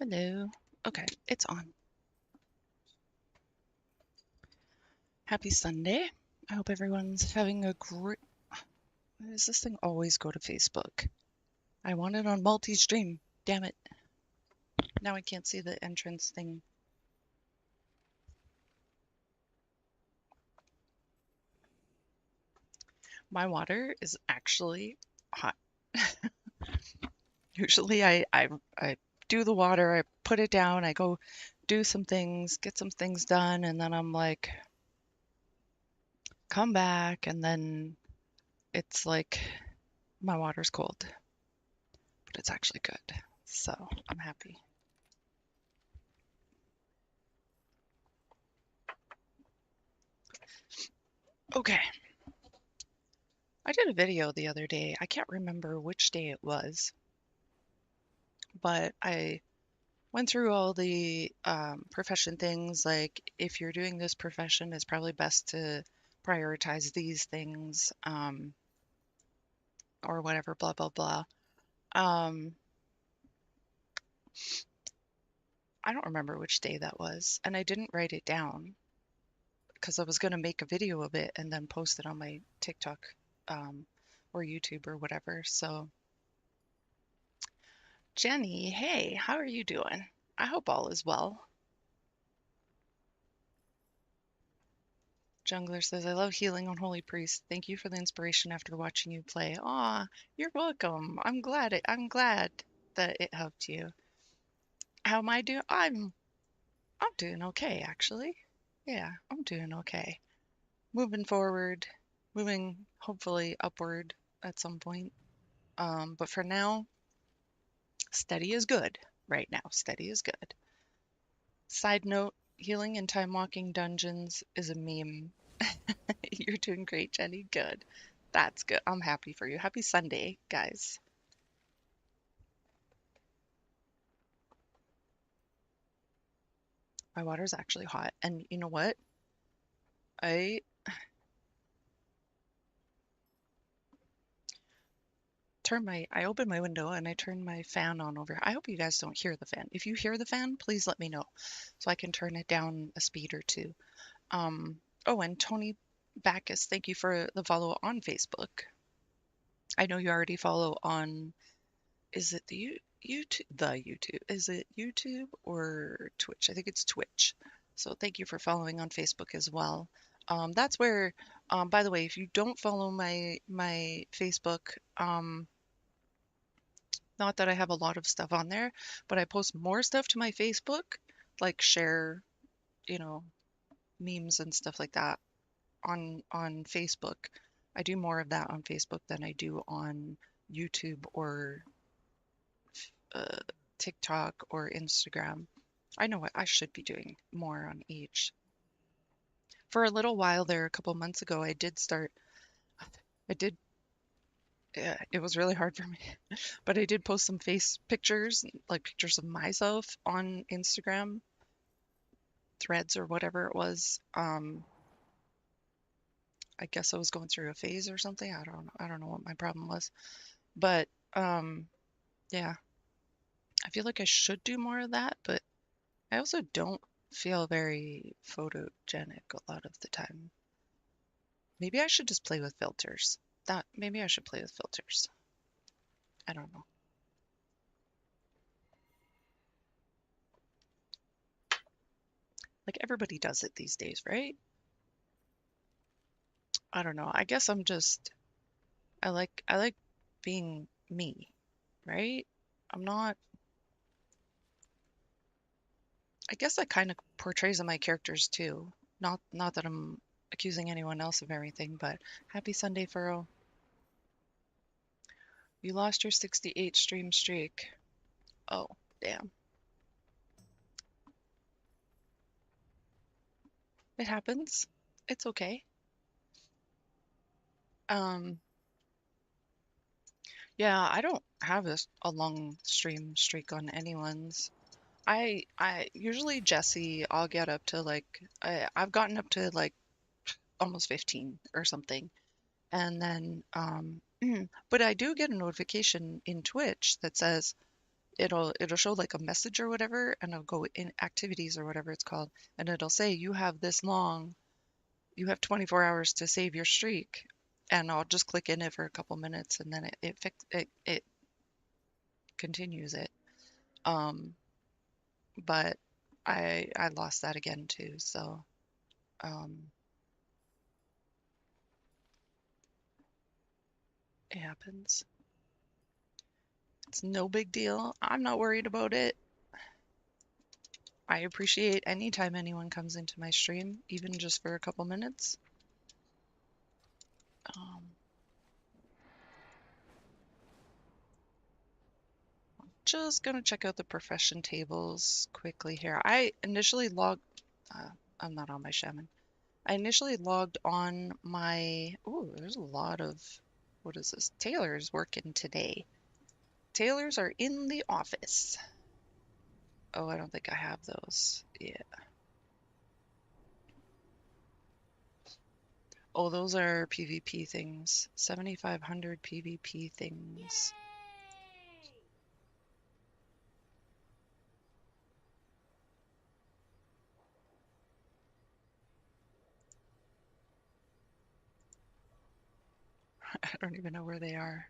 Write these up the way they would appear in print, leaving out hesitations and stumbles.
Hello. Okay, it's on. Happy Sunday. I hope everyone's having a great. Why does this thing always go to Facebook? I want it on multi-stream. Damn it. Now I can't see the entrance thing. My water is actually hot. Usually I do the water, I put it down, I go do some things, get some things done, and then I'm like, come back, and then it's like my water's cold, but it's actually good. So I'm happy. Okay. I did a video the other day. I can't remember which day it was, but I went through all the profession things. Like, if you're doing this profession, it's probably best to prioritize these things, or whatever, blah, blah, blah. Um, I don't remember which day that was, and I didn't write it down because I was going to make a video of it and then post it on my TikTok, um, or YouTube or whatever. So, Jenny, hey, how are you doing? I hope all is well. Jungler says, I love healing on Holy Priest. Thank you for the inspiration after watching you play. Aw, you're welcome. I'm glad that it helped you. How am I doing? I'm doing okay, actually. Yeah, I'm doing okay. Moving forward, moving hopefully upward at some point. But for now, steady is good. Right now, steady is good. Side note, healing in time walking dungeons is a meme. You're doing great, Jenny. Good. That's good. I'm happy for you. Happy Sunday, guys. My water's actually hot. And you know what? I I open my window and I turn my fan on over. I hope you guys don't hear the fan. If you hear the fan, please let me know so I can turn it down a speed or two. Oh, and Tony Backus, thank you for the follow on Facebook. I know you already follow on, is it the YouTube? The YouTube. Is it YouTube or Twitch? I think it's Twitch. So thank you for following on Facebook as well. That's where, by the way, if you don't follow my Facebook, not that I have a lot of stuff on there, but I post more stuff to my Facebook, like share, you know, memes and stuff like that on Facebook. I do more of that on Facebook than I do on YouTube or uh, TikTok or Instagram. I know what I should be doing more on each. For a little while there, a couple months ago, I did, it was really hard for me, but I did post some face pictures, like pictures of myself on Instagram, threads or whatever it was. I guess I was going through a phase or something. I don't know. I don't know what my problem was, but um, yeah, I feel like I should do more of that, but I also don't feel very photogenic a lot of the time. Maybe I should just play with filters. That maybe I should play with filters. I don't know. Like everybody does it these days, right? I don't know. I guess I like being me, right? I'm not I guess that kind of portrays in my characters too. Not that I'm accusing anyone else of everything, but happy Sunday, Furrow. You lost your 68 stream streak. Oh, damn. It happens. It's okay. Um, yeah, I don't have a long stream streak on anyone's. I usually Jesse, I'll get up to like I've gotten up to like almost 15 or something. And then but I do get a notification in Twitch that says it'll show like a message or whatever, and it'll go in activities or whatever it's called, and it'll say you have this long, you have 24 hours to save your streak, and I'll just click in it for a couple minutes, and then it continues it. Um, but I lost that again too, so um, it happens. It's no big deal. I'm not worried about it. I appreciate any time anyone comes into my stream, even just for a couple minutes. Um, just gonna check out the profession tables quickly here. Uh, I'm not on my shaman. I initially logged on my, oh, there's a lot of, what is this? Tailors working today. Tailors are in the office. Oh, I don't think I have those. Yeah. Oh, those are PvP things. 7,500 PvP things. I don't even know where they are.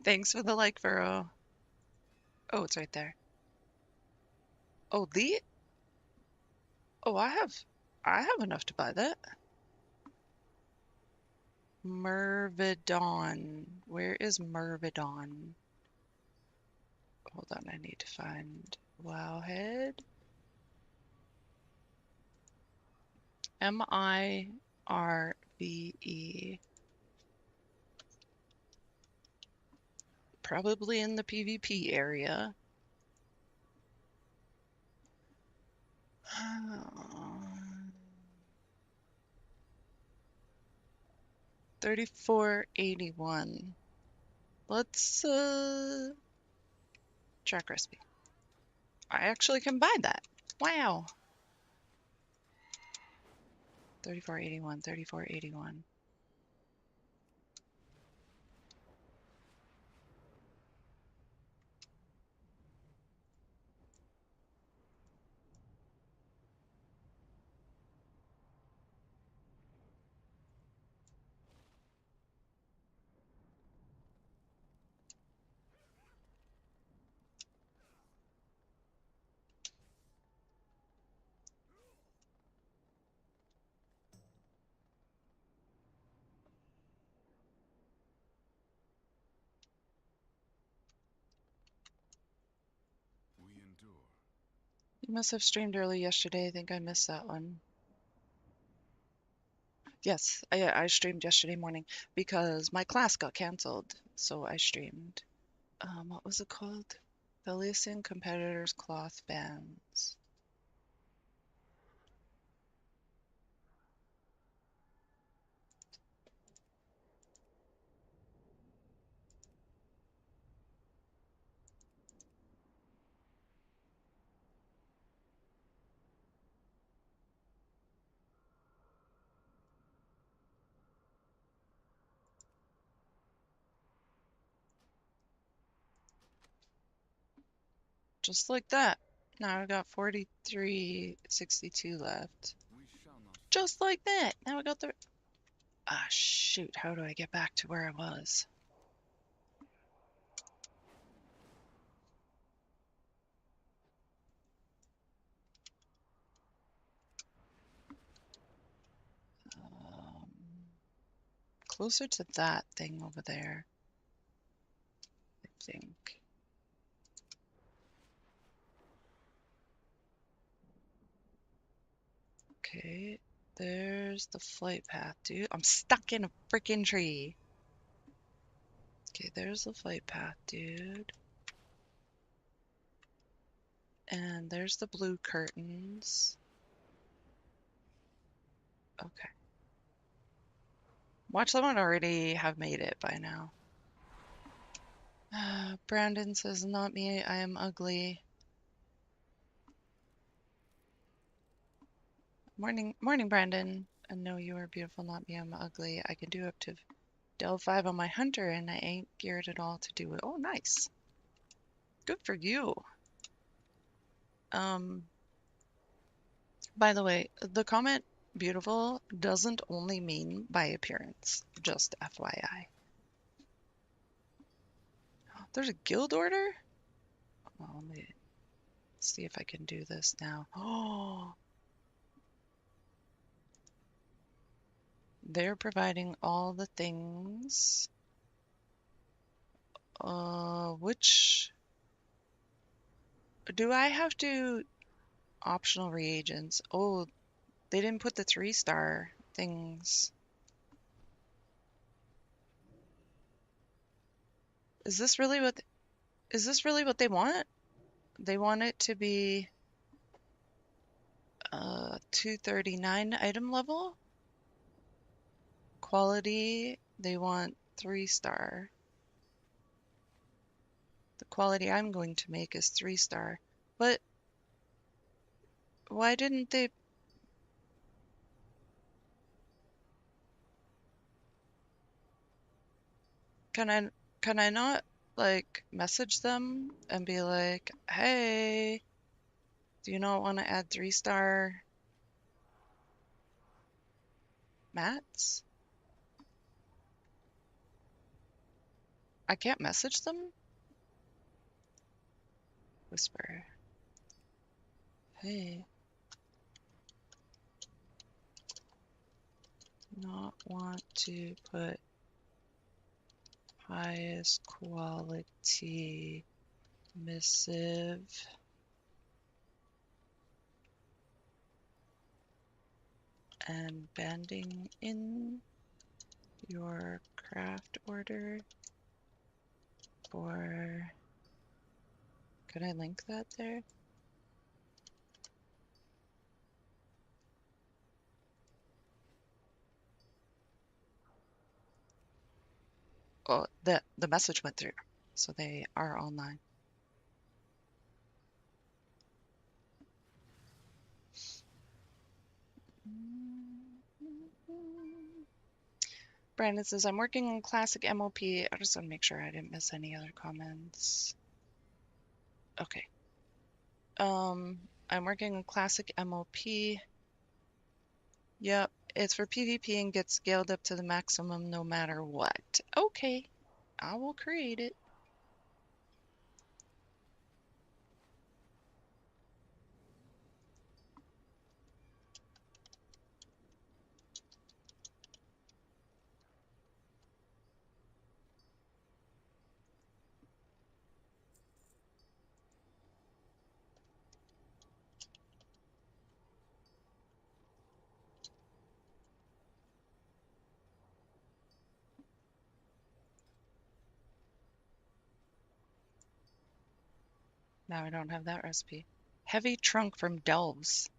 Thanks for the like, Furrow. Oh, it's right there. Oh, oh, I have enough to buy that. Myrmidon. Where is Myrmidon? Hold on, I need to find Wowhead. Mirve. Probably in the PvP area. 3481. Let's track recipe. I actually can buy that. Wow. 3481, 3481. You must have streamed early yesterday. I think I missed that one. Yes, I streamed yesterday morning because my class got canceled, so I streamed. What was it called? The Listen Competitors Cloth Bands. Just like that. Now I got 4362 left. Just like that. Now I got the... Ah, shoot. How do I get back to where I was? Um, Closer to that thing over there, I think. Okay, there's the flight path, dude. I'm stuck in a freaking tree. Okay, there's the flight path, dude. And there's the blue curtains. Okay. Watch someone already have made it by now. Brandon says, not me, I am ugly. Morning, morning, Brandon. I know you are beautiful, not me, I'm ugly. I can do up to Del 5 on my hunter, and I ain't geared at all to do it. Oh, nice. Good for you. Um, by the way, the comment beautiful doesn't only mean by appearance, just FYI. There's a guild order? Well, let me see if I can do this now. Oh, they're providing all the things. Which do I have to optional reagents? Oh, they didn't put the 3-star things. Is this really what they want? They want it to be 239 item level. Quality, they want 3-star. The quality I'm going to make is 3-star. But why didn't they? Can I not like message them and be like, hey, do you not want to add 3-star mats? I can't message them? Whisper. Hey, not want to put highest quality missive and banding in your craft order for, could I link that there? Oh, the message went through, so they are online. Brandon says, I'm working on classic MOP. I just want to make sure I didn't miss any other comments. Okay. I'm working on classic MOP. Yep, it's for PvP and gets scaled up to the maximum no matter what. Okay, I will create it. Now I don't have that recipe. Heavy trunk from Delves.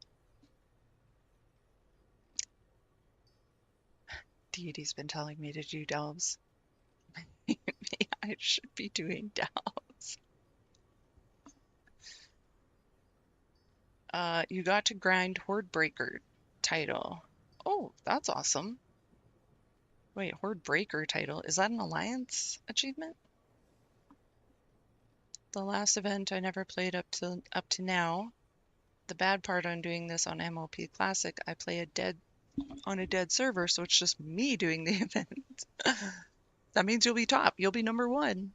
Deity's been telling me to do Delves. Maybe I should be doing Delves. You got to grind Horde Breaker title. Oh, that's awesome. Wait, Horde Breaker title. Is that an Alliance achievement? The last event I never played up to now. The bad part on doing this on MOP Classic, I play on a dead server, so it's just me doing the event. That means you'll be top. You'll be number 1.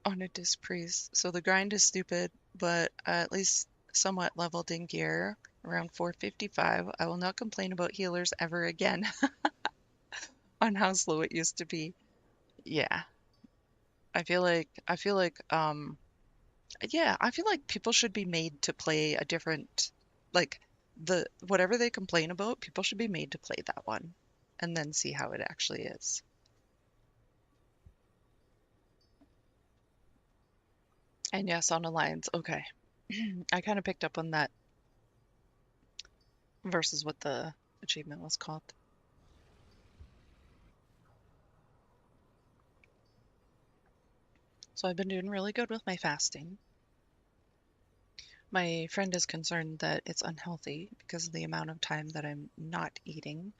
On a disc priest. So the grind is stupid, but at least somewhat leveled in gear. Around 455. I will not complain about healers ever again on how slow it used to be. Yeah. I feel like people should be made to play a different, like, whatever they complain about, people should be made to play that one and then see how it actually is. And yes, on Alliance, okay. I kind of picked up on that versus what the achievement was called. So I've been doing really good with my fasting. My friend is concerned that it's unhealthy because of the amount of time that I'm not eating,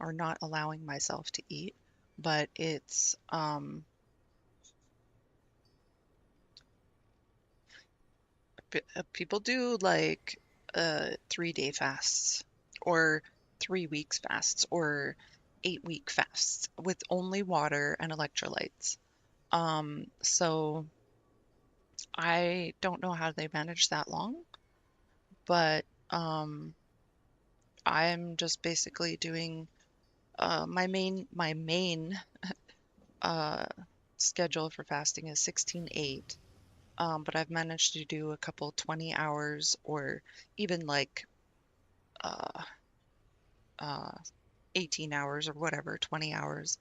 or not allowing myself to eat, but it's people do like 3 day fasts or 3 weeks fasts or 8 week fasts with only water and electrolytes. So I don't know how they manage that long, but I'm just basically doing my main uh schedule for fasting is 16/8. But I've managed to do a couple 20 hours or even like uh, uh, 18 hours or whatever, 20 hours.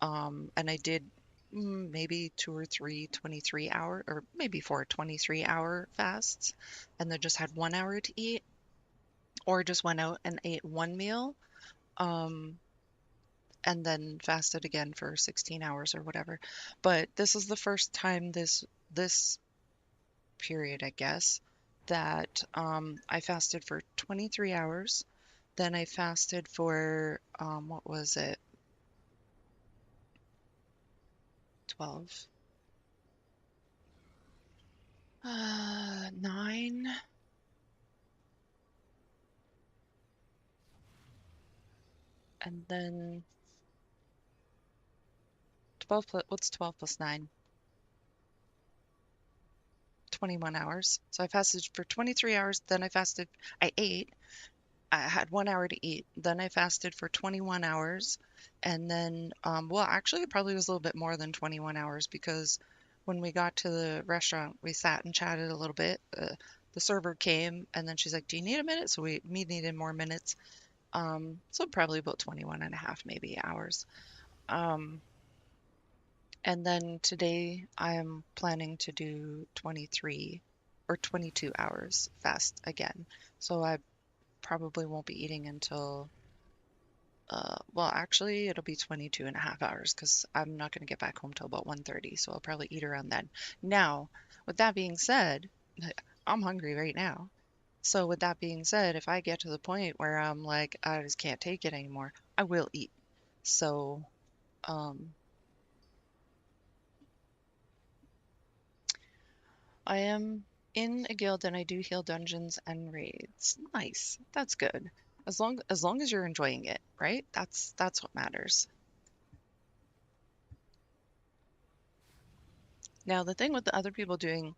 And I did maybe two or three 23-hour or maybe four 23-hour fasts and then just had 1 hour to eat or just went out and ate one meal um, and then fasted again for 16 hours or whatever. But this is the first time this period, I guess, that I fasted for 23 hours. Then I fasted for, what was it, 12? 9, and then 12 plus, what's 12 plus 9? 21 hours. So I fasted for 23 hours, then I ate, I had 1 hour to eat. Then I fasted for 21 hours. And then, well, actually, it probably was a little bit more than 21 hours because when we got to the restaurant, we sat and chatted a little bit. The server came and then she's like, "Do you need a minute?" So we needed more minutes. So probably about 21 and a half, maybe hours. Um, and then today I am planning to do 23 or 22 hours fast again. So I probably won't be eating until well, actually, it'll be 22 and a half hours because I'm not going to get back home till about 1:30, so I'll probably eat around then. Now, with that being said, I'm hungry right now. So with that being said, if I get to the point where I'm like, I just can't take it anymore, I will eat. So, um, I am in a guild and I do heal dungeons and raids. Nice. That's good. As long as you're enjoying it, right? That's what matters. Now, the thing with the other people doing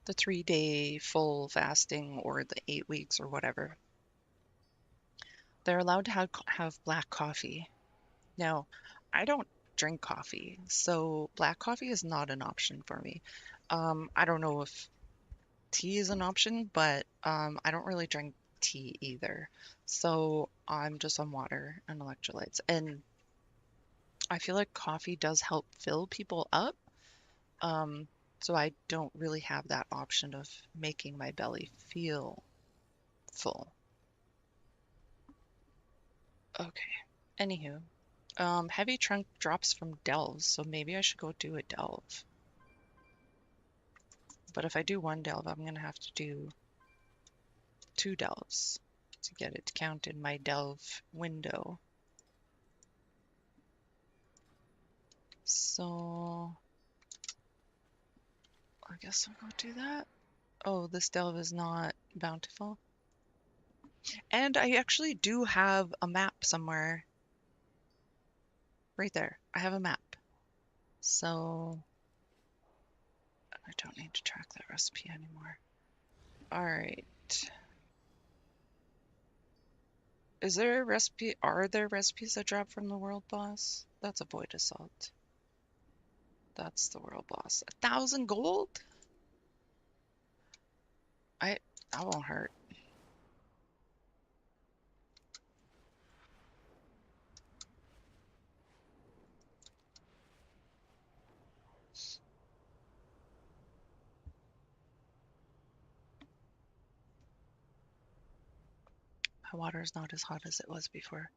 the 3 day full fasting or the 8 weeks or whatever, they're allowed to have black coffee. Now, I don't drink coffee, so black coffee is not an option for me. I don't know if tea is an option, but I don't really drink tea either. So I'm just on water and electrolytes. And I feel like coffee does help fill people up. Um, so I don't really have that option of making my belly feel full. Okay. Anywho, heavy trunk drops from delves, so maybe I should go do a delve. But if I do one delve, I'm gonna have to do 2 delves to get it to count in my delve window. So I guess I'll go do that. Oh, this delve is not bountiful. And I actually do have a map somewhere. Right there. I have a map. So I don't need to track that recipe anymore. All right. Are there recipes that drop from the world boss? That's avoid assault. That's the world boss. 1,000 gold? I that won't hurt. My water is not as hot as it was before.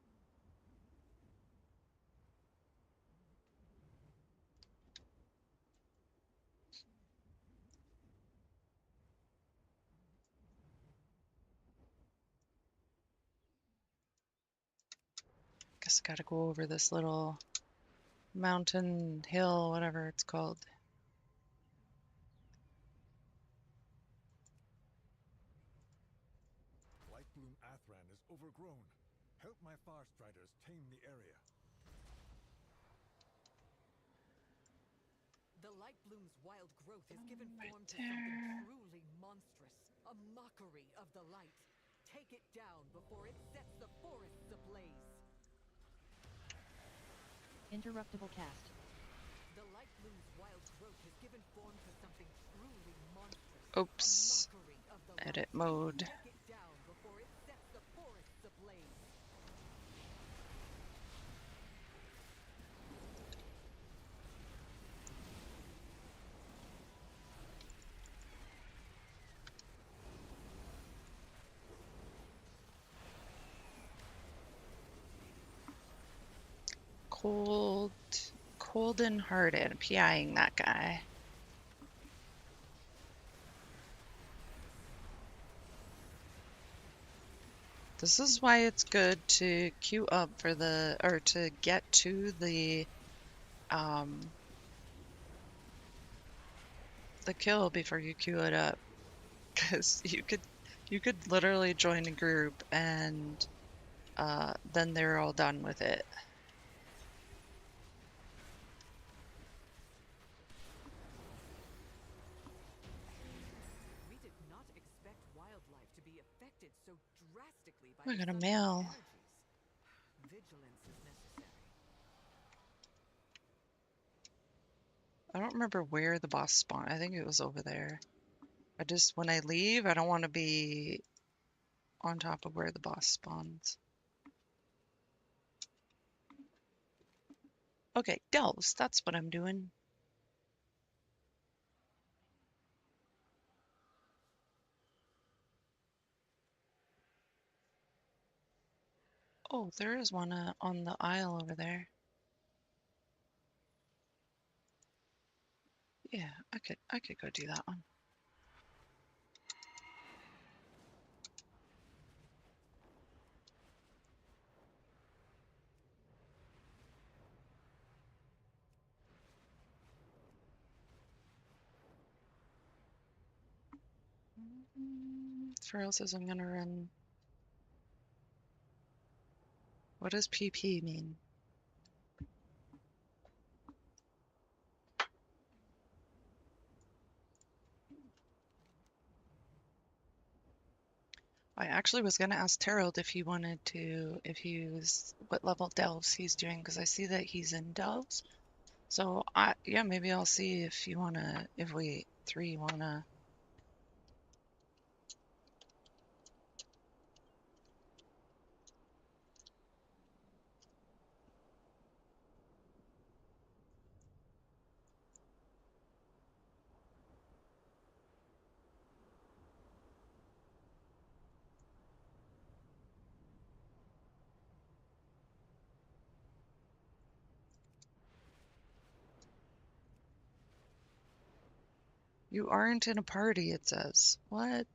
Guess I gotta go over this little mountain, hill, whatever it's called. Light Bloom Athran is overgrown. Help my Farstriders tame the area. The Light Bloom's wild growth has given Right form to there. something truly monstrous. A mockery of the light. Take it down before it sets the forests ablaze. Interruptible cast. The Light Bloom's wild growth has given form to something truly monstrous. Oops. A mockery of the Edit light. mode. Take it down before it sets the forests ablaze. Cold and hearted, PIing that guy. This is why it's good to queue up for the, or to get to the kill before you queue it up. Because you could literally join a group and then they're all done with it. We did not expect wildlife to be affected so drastically by I got a the mail. sun's energies. Vigilance is necessary. I don't remember where the boss spawned. I think it was over there. I just, when I leave, I don't want to be on top of where the boss spawns. Okay, delves. That's what I'm doing. Oh, there is one on the aisle over there. Yeah, I could go do that one. Feral says I'm gonna run. What does PP mean? I actually was gonna ask Terrell if he wanted to, if he was, what level delves he's doing, because I see that he's in delves. So yeah, maybe I'll see if you wanna, if we three wanna. You aren't in a party, it says. What?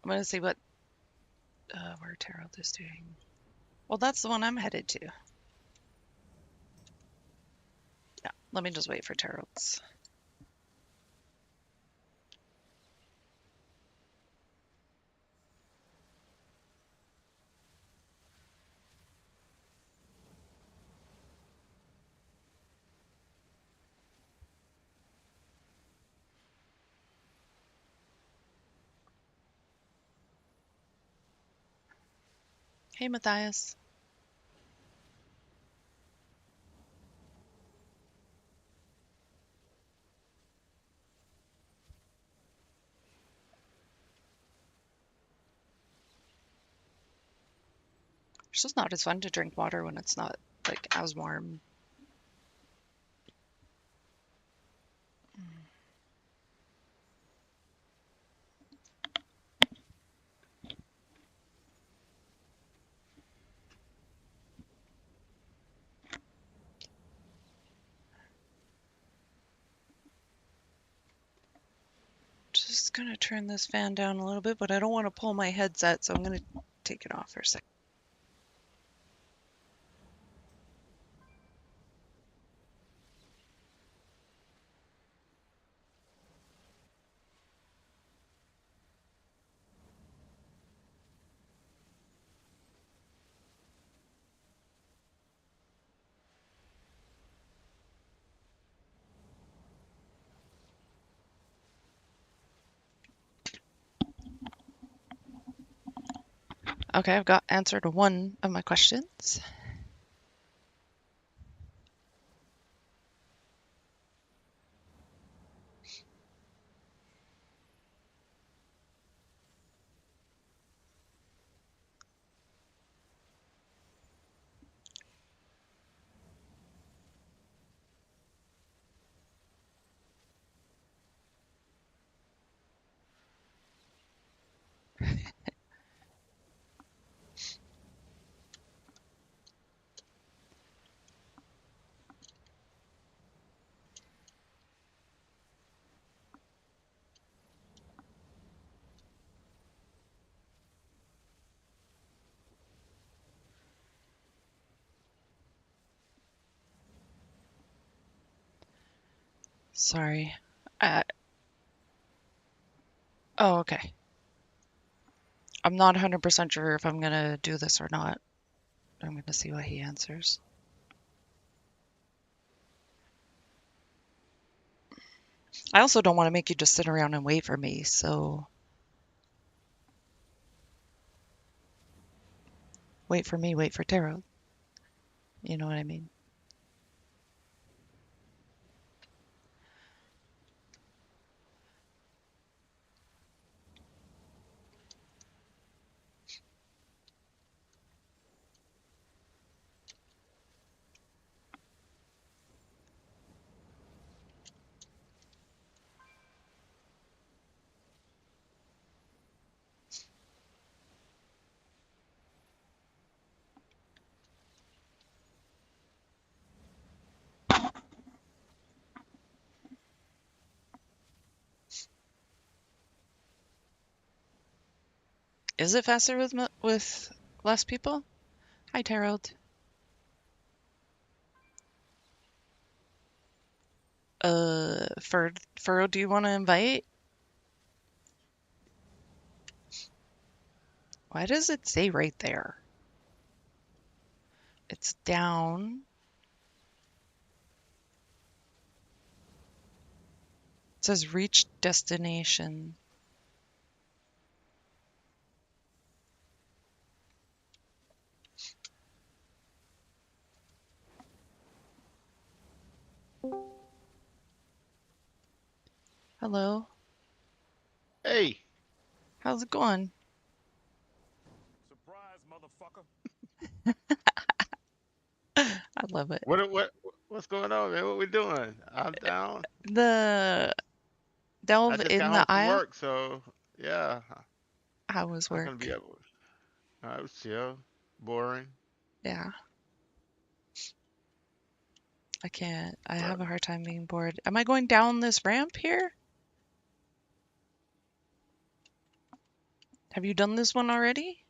I'm gonna see what where Terrell is doing. Well, that's the one I'm headed to. Yeah, let me just wait for Terrell's. Hey, Matthias. It's just not as fun to drink water when it's not like as warm. just gonna turn this fan down a little bit, but I don't want to pull my headset, so I'm gonna take it off for a sec. Okay, I've got answer to one of my questions. Sorry. Uh, oh, okay. I'm not 100% sure if I'm gonna do this or not. I'm gonna see what he answers. I also don't want to make you just sit around and wait for me, so wait for me, wait for tarot. You know what I mean? Is it faster with less people? Hi, Tarot. Furrow, do you want to invite? Why does it say right there? It's down. It says reach destination. Hello. Hey, How's it going? Surprise, motherfucker. I love it. what's going on, man? What we doing? I'm down. The I delve just in got the home from aisle. work, so yeah, How was I'm gonna work? be at work. It was chill, boring, Yeah, I can't. I but have a hard time being bored. Am I going down this ramp here? Have you done this one already?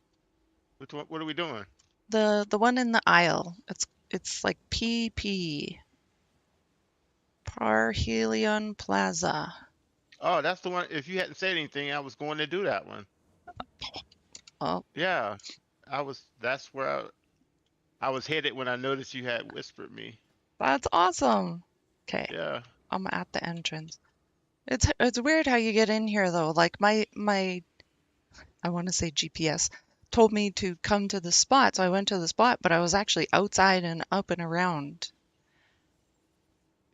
which one? What are we doing? The one in the aisle. It's like PP. Parhelion Plaza. Oh, that's the one. If you hadn't said anything, I was going to do that one. Oh, Yeah, I was. That's where I was headed when I noticed you had whispered me. that's awesome. Okay, Yeah. I'm at the entrance. It's weird how you get in here though. Like my I want to say GPS told me to come to the spot, so I went to the spot, but I was actually outside and up and around.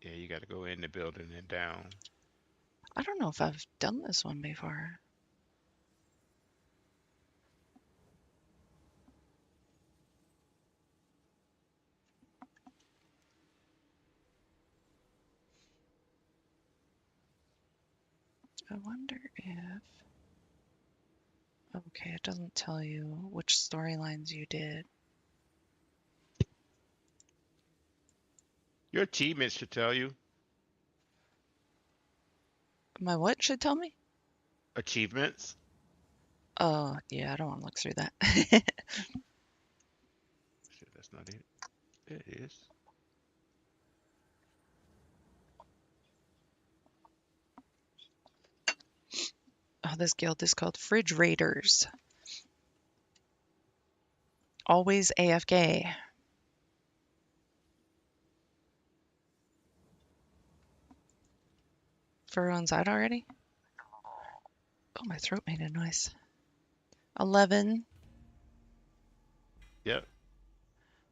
Yeah, you got to go in the building and down. I don't know if I've done this one before. I wonder if... Okay, it doesn't tell you which storylines you did. Your achievements should tell you. My what should tell me? Achievements. Oh, yeah, I don't want to look through that. Shit, that's not it. There it is. Oh, this guild is called Fridge Raiders. Always AFK. Furron's out already? Oh, my throat made a noise. 11. Yep.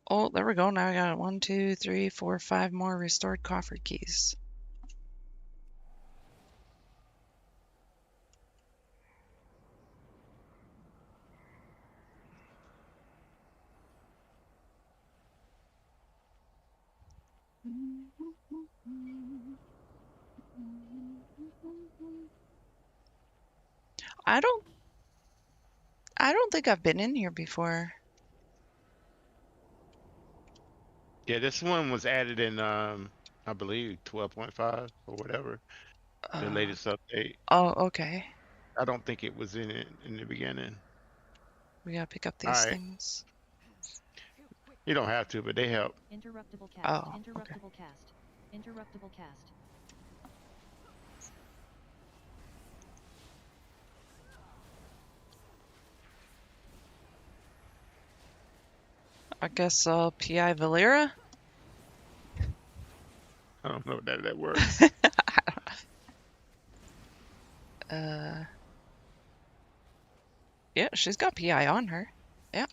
Oh, there we go. Now I got 1, 2, 3, 4, 5 more restored coffer keys. I don't I don't think I've been in here before. Yeah, this one was added in I believe 12.5 or whatever, the Uh, latest update. oh, okay. I don't think it was in it in the beginning. We gotta pick up All these right. things. You don't have to, but they help. Interruptible cast. Oh, okay. Interruptible cast. Interruptible cast. I guess I'll PI Valera. I don't know that works. Uh, yeah, she's got PI on her. Yeah.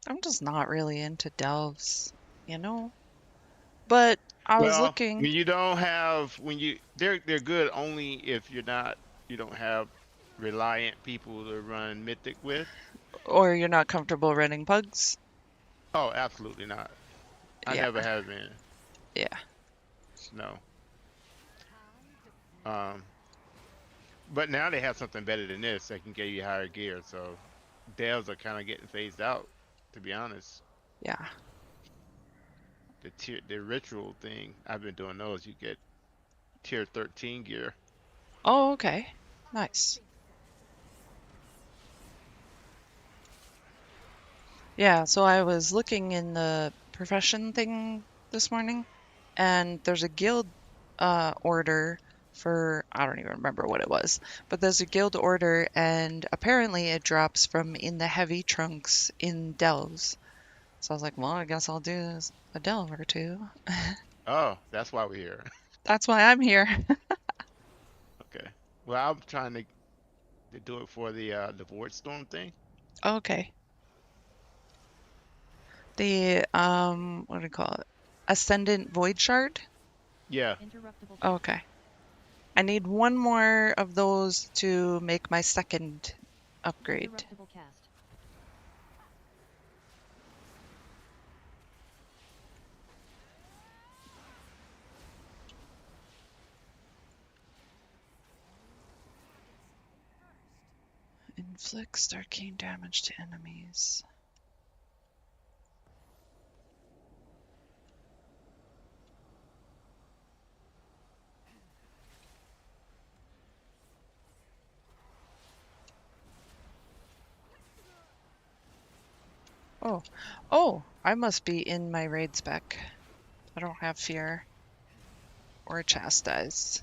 I'm just not really into delves, you know? But I was Well, looking, when you don't have when you they're good only if you don't have reliant people to run mythic with. or you're not comfortable running pugs. Oh, absolutely not. I Yeah, never have been. yeah. No. Um, but now they have something better than this that can give you higher gear. So devs are kind of getting phased out, to be honest. Yeah. The ritual thing, I've been doing those. You get tier 13 gear. Oh, okay. Nice. Yeah, so I was looking in the profession thing this morning, and there's a guild order for, I don't even remember what it was, but there's a guild order, and apparently it drops from in the heavy trunks in delves. So I was like, well, I guess I'll do a delve or two. Oh, that's why we're here. That's why I'm here. Okay. Well, I'm trying to do it for the Void Storm thing. Okay. The what do you call it? Ascendant Void Shard? Yeah. Interruptible cast. Okay. I need one more of those to make my second upgrade. Interruptible cast. Inflicts arcane damage to enemies. Oh, oh, I must be in my raid spec. I don't have fear or chastise.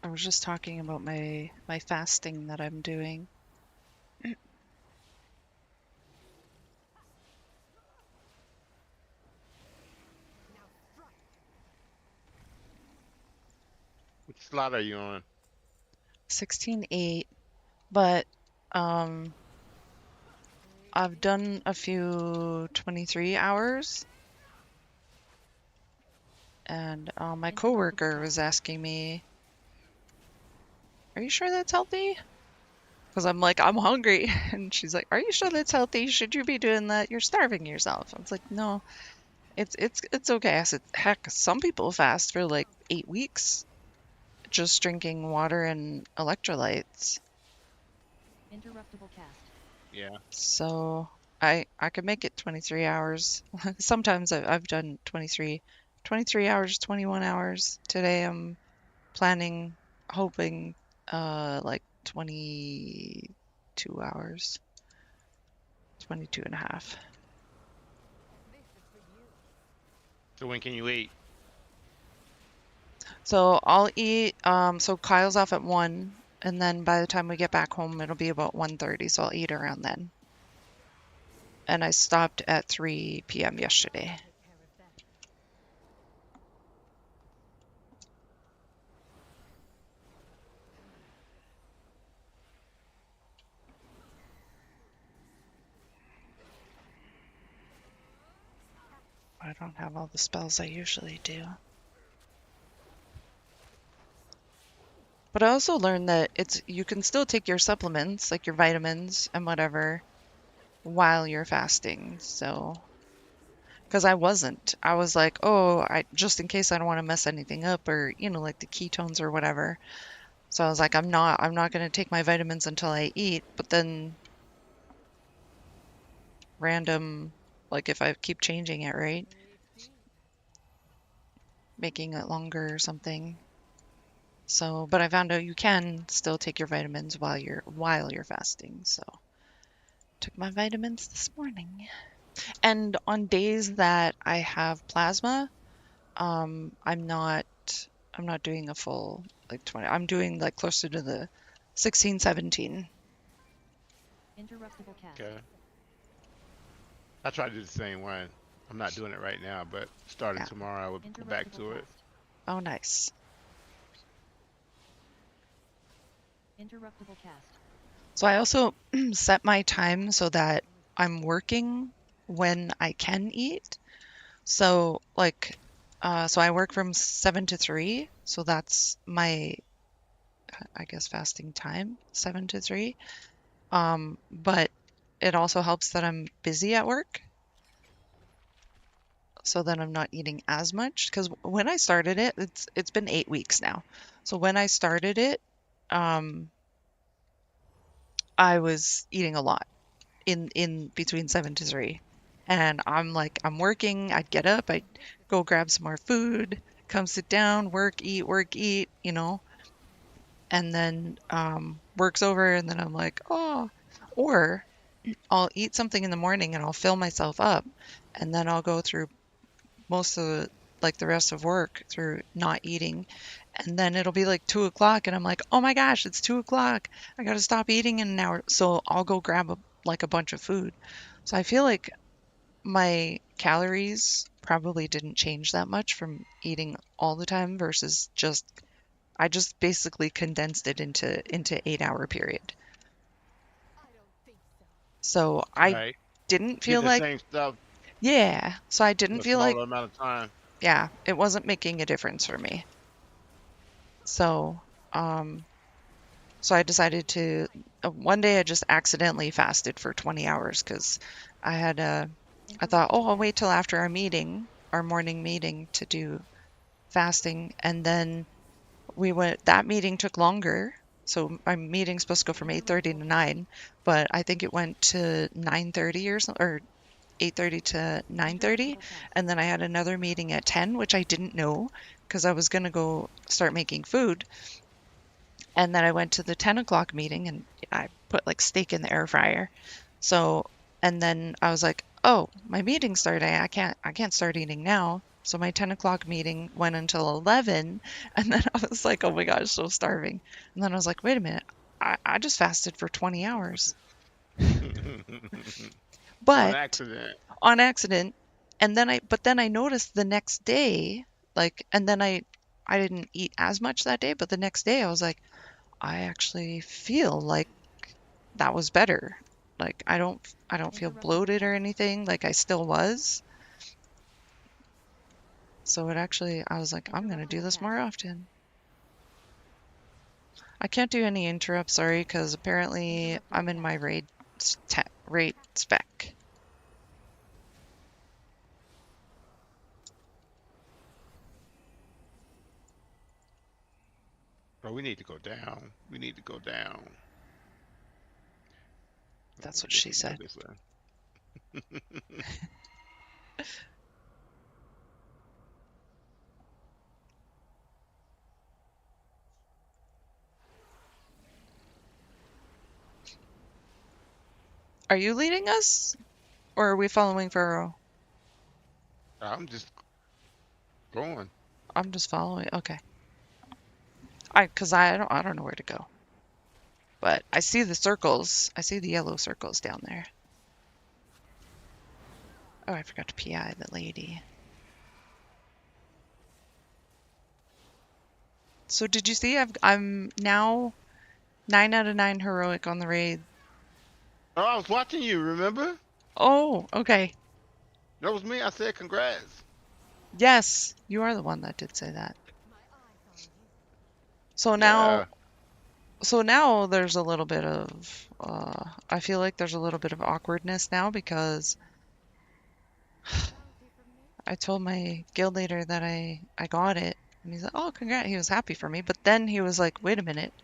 I was just talking about my fasting that I'm doing. Which slot are you on? 16:8, but um I've done a few 23 hours And my Interruptible coworker was cast. asking me, "Are you sure that's healthy?" Because I'm like, "I'm hungry," and she's like, "Are you sure that's healthy? Should you be doing that? You're starving yourself." I was like, "No, it's okay." I said, "Heck, some people fast for like 8 weeks just drinking water and electrolytes." Interruptible cast. Yeah. So I could make it 23 hours. Sometimes I've done 23 hours, 21 hours. Today I'm planning, hoping, like 22 hours, 22 and a half. This is for you. So when can you eat? So I'll eat, so Kyle's off at 1, and then by the time we get back home, it'll be about 1:30, so I'll eat around then. And I stopped at 3 p.m. yesterday. Take care of them. I don't have all the spells I usually do. But I also learned that you can still take your supplements, like your vitamins and whatever, while you're fasting. So, because I wasn't. I was like, oh, I just in case I don't want to mess anything up or, like the ketones or whatever. So I was like, I'm not going to take my vitamins until I eat. But then random, like if I keep changing it, right? We see. Making it longer or something. So, but I found out you can still take your vitamins while you're fasting. So, took my vitamins this morning. And on days that I have plasma, I'm not doing a full like 20. I'm doing like closer to the 16, 17. Interruptible cast. Okay. I try to do the same one. I'm not doing it right now, but starting Yeah. tomorrow, I would go back Interruptible to it. cast. Oh, nice. Interruptible cast. So I also set my time so that I'm working when I can eat. So like, so I work from 7 to 3. So that's my, I guess, fasting time, 7 to 3. But it also helps that I'm busy at work, so then I'm not eating as much. Because when I started it, it's been 8 weeks now. So when I started it, um, I was eating a lot in between 7 to 3, and I'm working. I'd get up, I'd go grab some more food, come sit down, work, eat, and then work's over, and then I'm like, oh, or I'll eat something in the morning and I'll fill myself up, and then I'll go through most of the rest of work through not eating. And then it'll be like 2 o'clock, and I'm like, oh my gosh, it's 2 o'clock. I gotta stop eating in an hour. So I'll go grab like a bunch of food. So I feel like my calories probably didn't change that much from eating all the time versus I just basically condensed it into 8-hour period. I don't think so. So I Right. didn't Get feel the like, same stuff yeah. So I in didn't a feel like, smaller amount of time. yeah, it wasn't making a difference for me. So, um, so I decided to, one day I just accidentally fasted for 20 hours because I had I thought, oh, Interruptible I'll wait cast. till after our morning meeting to do fasting. And then that meeting took longer. So my meeting's supposed to go from 8:30 Interruptible to cast. 9, but I think it went to 9:30 or so, or 8:30 to 9:30. Interruptible cast. And then I had another meeting at 10, which I didn't know because I was going to go start making food. And then I went to the 10 o'clock meeting and I put like steak in the air fryer. So, and then I was like, oh, my meeting's starting. I can't start eating now. So my 10 o'clock meeting went until 11. And then I was like, oh my gosh, so starving. And then I was like, wait a minute. I just fasted for 20 hours, On but accident. on accident. But then I noticed the next day, like, and then I didn't eat as much that day, but the next day I was like, I actually feel like that was better. Like I don't feel Interruptible bloated or cast. anything like I still was. So it actually, I was like, I'm gonna do this more often. I can't do any interrupts, sorry, because apparently I'm in my raid spec. Bro, we need to go down. We need to go down. Oh, That's I what guess she we can go said. this way. Are you leading us? Or are we following Pharaoh? I'm just going. I'm just following. Okay. Cause I don't know where to go. But I see the circles. I see the yellow circles down there. Oh, I forgot to PI the lady. So did you see I'm now 9 out of 9 heroic on the raid. Oh, I was watching you, remember? Oh, okay. That was me. I said congrats. Yes, you are the one that did say that. My eyes on you. So now Yeah. so now there's a little bit of I feel like there's a little bit of awkwardness now because Bounty from me? I told my guild leader that I got it and he's like, "Oh, congrats." He was happy for me, but then he was like, "Wait a minute.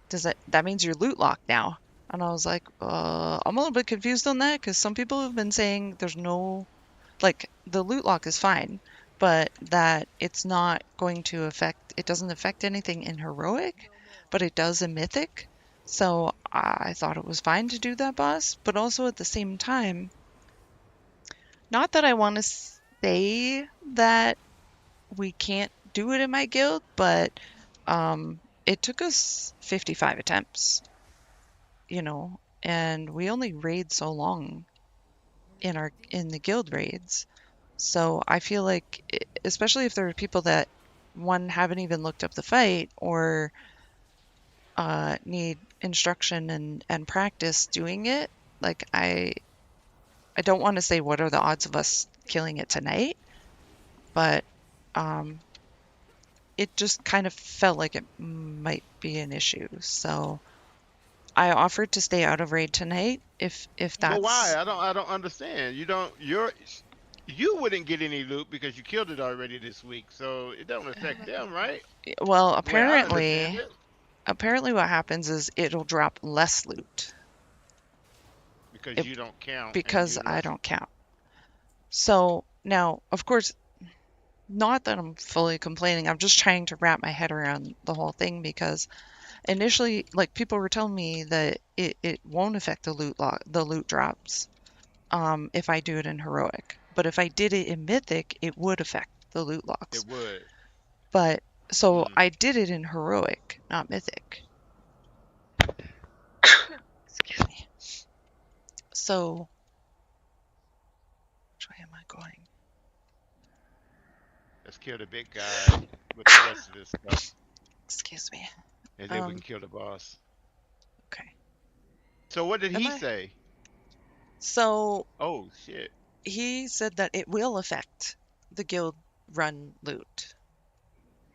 Does that means you're loot locked now?" And I was like, I'm a little bit confused on that because some people have been saying there's no like the loot lock is fine, but that it's not going to affect it doesn't affect anything in heroic, but it does in mythic. So I thought it was fine to do that, boss, but also at the same time, not that I want to say that we can't do it in my guild, but it took us 55 attempts, and we only raid so long in the guild raids. So I feel like, especially if there are people that one haven't even looked up the fight or need instruction and practice doing it, like I don't want to say what are the odds of us killing it tonight, but um, it just kind of felt like it might be an issue. So I offered to stay out of raid tonight if But why? that's I don't understand. You wouldn't get any loot because you killed it already this week, so it don't affect them, right? well, The way I understand it. apparently what happens is it'll drop less loot Because it, you don't count and because you I less. don't count. So now, of course, not that I'm fully complaining. I'm just trying to wrap my head around the whole thing because initially, like people were telling me that it won't affect the loot drops, if I do it in heroic. But if I did it in mythic, it would affect the loot locks. It would. But so Mm. I did it in heroic, not mythic. Excuse me. So which way am I going? Let's kill the big guy with the rest of this stuff, Excuse me. and then we can Um, kill the boss. okay. So what did Am he I? say? So Oh shit. he said that it will affect the guild run loot.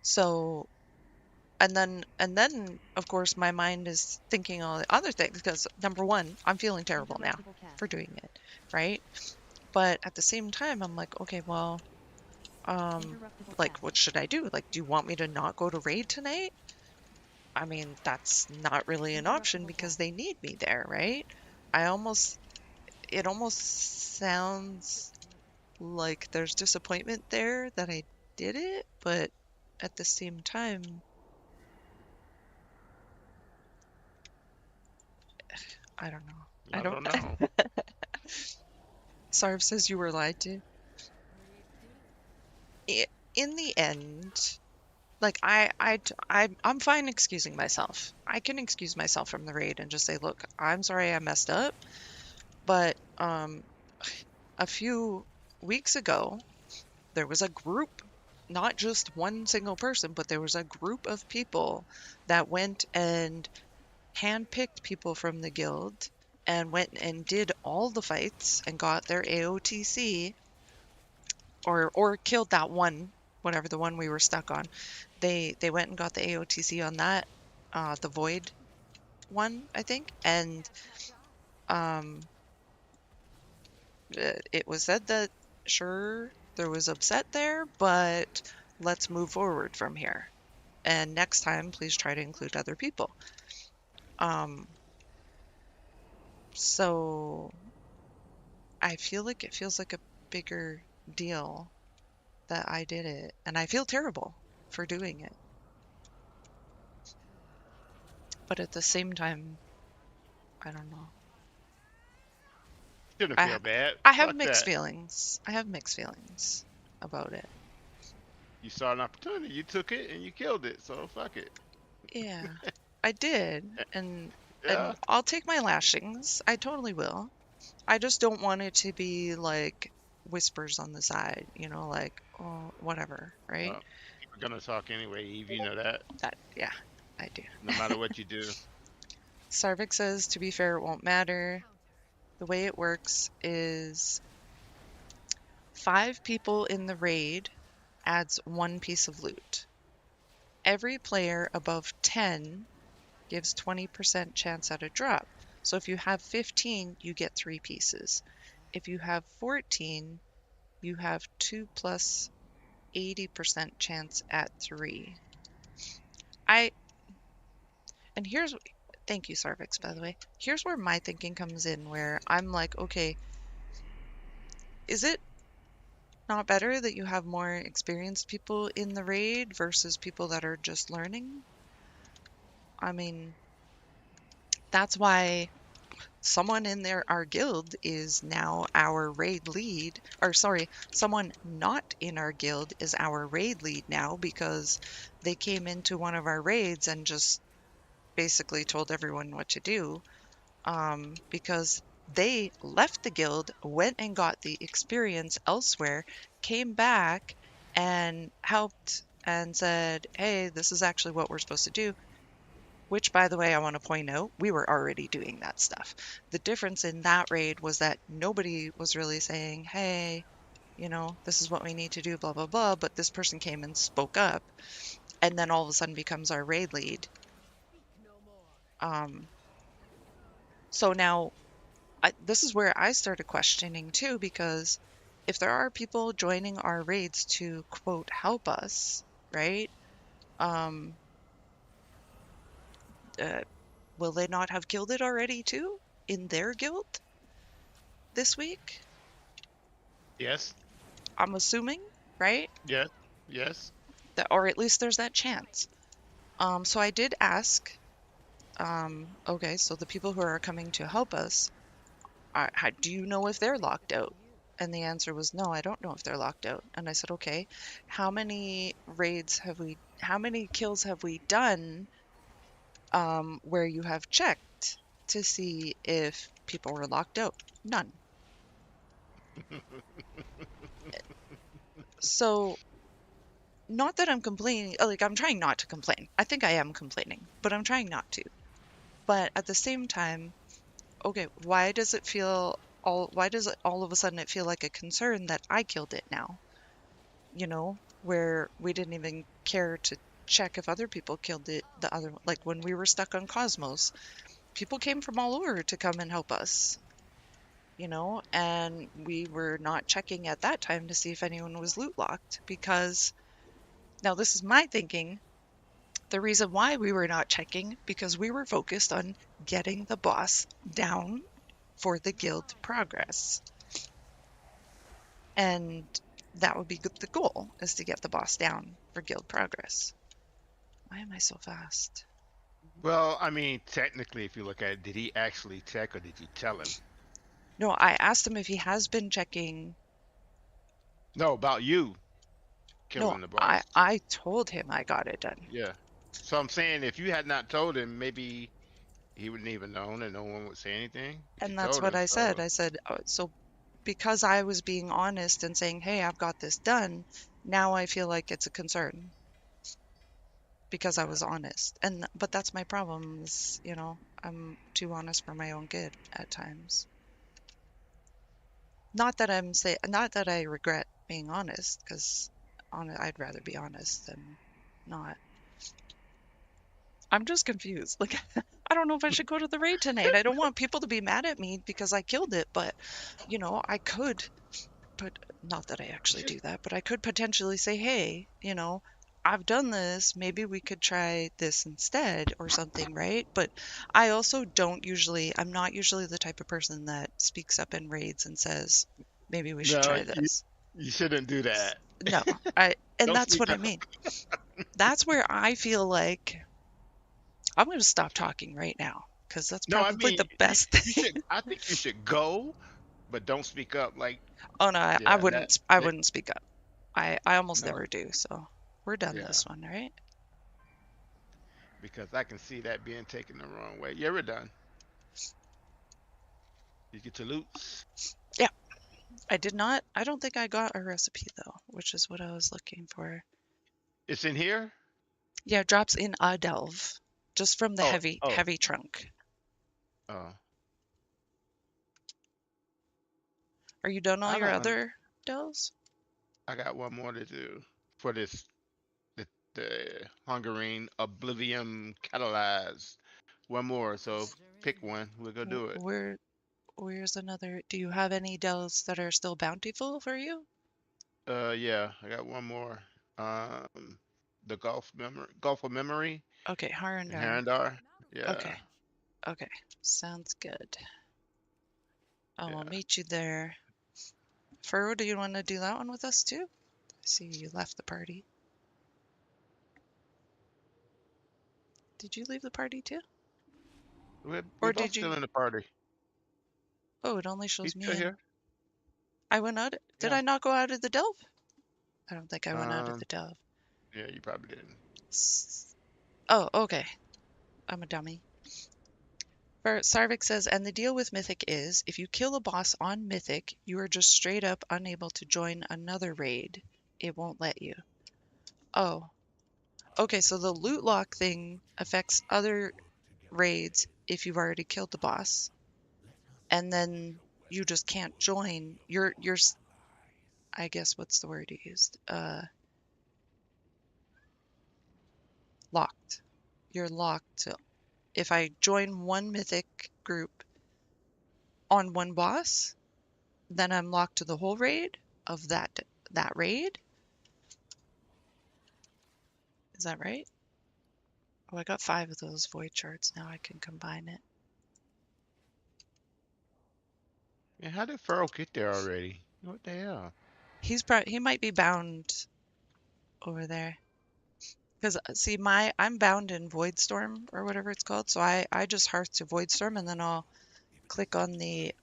So and then of course my mind is thinking all the other things because number one, I'm feeling terrible now Interruptible cast. for doing it, right? But at the same time, I'm like, okay, well, Interruptible like cast. what should I do? Like, do you want me to not go to raid tonight? I mean, that's not really an option Interruptible because cast. they need me there, right? I almost it almost sounds like there's disappointment there that I did it, but at the same time, I don't know. I I don't. don't know. Sarv says you were lied to. In the end, like I'm fine excusing myself. I can excuse myself from the raid and just say, look, I'm sorry I messed up, but a few weeks ago there was a group, not just one single person, but there was a group of people that went and handpicked people from the guild and went and did all the fights and got their AOTC or killed that one, whatever the one we were stuck on. They went and got the AOTC on that, the Void one, I think, and um, it was said that sure there was upset there, but let's move forward from here. And next time, please try to include other people. Um, so I feel like it feels like a bigger deal that I did it, and I feel terrible for doing it. But at the same time, I don't know. Shouldn't I feel bad. I have Fuck mixed that. feelings. I have mixed feelings about it. You saw an opportunity, you took it, and you killed it. So fuck it. Yeah, I did, Yeah. and I'll take my lashings. I totally will. I just don't want it to be like whispers on the side, like, oh, whatever, right? Well, people are gonna talk anyway, Eve. You know that. That, yeah, I do. No matter what you do. Sarvik says, to be fair, it won't matter. The way it works is 5 people in the raid adds 1 piece of loot. Every player above 10 gives 20% chance at a drop. So if you have 15, you get 3 pieces. If you have 14, you have 2 plus 80% chance at 3. I and here's Thank you, Sarvix, by the way. Here's where my thinking comes in, where I'm like, okay, is it not better that you have more experienced people in the raid versus people that are just learning? I mean, that's why someone in our guild is now our raid lead, or sorry, someone not in our guild is our raid lead now because they came into one of our raids and just basically told everyone what to do, because they left the guild, went and got the experience elsewhere, came back and helped and said, hey, this is actually what we're supposed to do. Which, by the way, I want to point out, we were already doing that stuff. The difference in that raid was that nobody was really saying, hey, this is what we need to do, blah, blah, blah. But this person came and spoke up and then all of a sudden becomes our raid lead. Um, so now this is where I started questioning too, because if there are people joining our raids to quote help us, right? Um, uh, will they not have killed it already too in their guild this week? Yes. I'm assuming, right? Yes. Yes. That, or at least there's that chance. So I did ask, okay, so the people who are coming to help us, do you know if they're locked out? And the answer was no, I don't know if they're locked out. And I said, okay, how many kills have we done where you have checked to see if people were locked out? None. So, not that I'm complaining, like, I'm trying not to complain. I think I am complaining, but I'm trying not to. But at the same time, okay, why does it all of a sudden it feel like a concern that I killed it now? Where we didn't even care to check if other people killed it, like when we were stuck on Cosmos, people came from all over to come and help us, and we were not checking at that time to see if anyone was loot locked, because now this is my thinking. The reason why we were not checking, because we were focused on getting the boss down for the guild progress. And that would be the goal, is to get the boss down for guild progress. Why am I so fast? Well, I mean, technically, if you look at it, did he actually check or did you tell him? No, I asked him if he has been checking. No, about you No, killing the I, boss. I told him I got it done. Yeah. So I'm saying if you had not told him, maybe he wouldn't even known and no one would say anything. But you And that's told what him, I said. so I said, so because I was being honest and saying, hey, I've got this done, now I feel like it's a concern because I yeah. was honest. But that's my problem is, I'm too honest for my own good at times. Not that I regret being honest, because I'd rather be honest than not. I'm just confused. Like, I don't know if I should go to the raid tonight. I don't want people to be mad at me because I killed it, but I could put, not that I You actually should. do that, but I could potentially say, hey, I've done this. Maybe we could try this instead or something, right? But I also I'm not usually the type of person that speaks up in raids and says, maybe we should No, try this. you shouldn't do that. No, and Don't that's speak what I up. mean. That's where I feel like I'm going to stop talking right now because that's No, I probably mean the best you thing. should. I think you should go, but don't speak up. Like, Oh no, I yeah, that. wouldn't. I They, wouldn't speak up. I almost no, never do. So we're done yeah, this one, right? because I can see that being taken the wrong way. You're done. You get your loots. Yeah, I did not. I don't think I got a recipe though, which is what I was looking for. It's in here. Yeah, it drops in a delve, just from the Oh, heavy oh, heavy trunk. oh. Are you done all I your don't. other delves? I got one more to do for this. The Hungarian Oblivion Catalyzed. One more, so Treasure is pick one. We'll go do it. Where's another? Do you have any delves that are still bountiful for you? Yeah, I got one more. Um, the Gulf of Memory Okay, in Harandar. Harandar. I'm out of Yeah, Okay, storage. okay, sounds good. I will yeah. meet you there. Furrow, do you want to do that one with us too? I see you left the party. Did you leave the party too? We're Or both did still you? in the party. Oh, it only He's shows me still in. here. I went out. Did Yeah. I not go out of the delve? I don't think I went out of Um. the delve. Yeah, you probably didn't. Oh, okay. I'm a dummy. Sarvik says, and the deal with Mythic is, if you kill a boss on Mythic, you are just straight up unable to join another raid. It won't let you. Oh, okay, so the loot lock thing affects other raids if you've already killed the boss, and then you just can't join. I guess what's the word you used? Locked. You're locked. So if I join one Mythic group on one boss, then I'm locked to the whole raid of that raid. Is that right? Oh, I got 5 of those void charts. Now I can combine it. Yeah, how did Furrow get there already? What the hell? He might be bound over there. Because see, I'm bound in Voidstorm or whatever it's called. So I just hearth to Voidstorm and then I'll click on the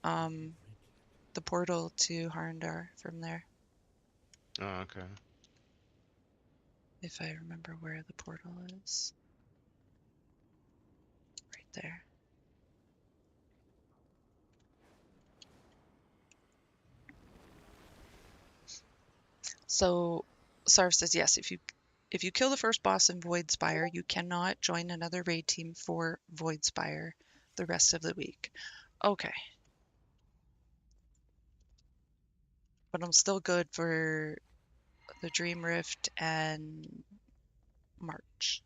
portal to Harndar from there. Oh, okay. If I remember where the portal is. Right there. So Sarv says yes, if you kill the first boss in Voidspire, you cannot join another raid team for Voidspire the rest of the week. Okay. But I'm still good for the Dream Rift and March.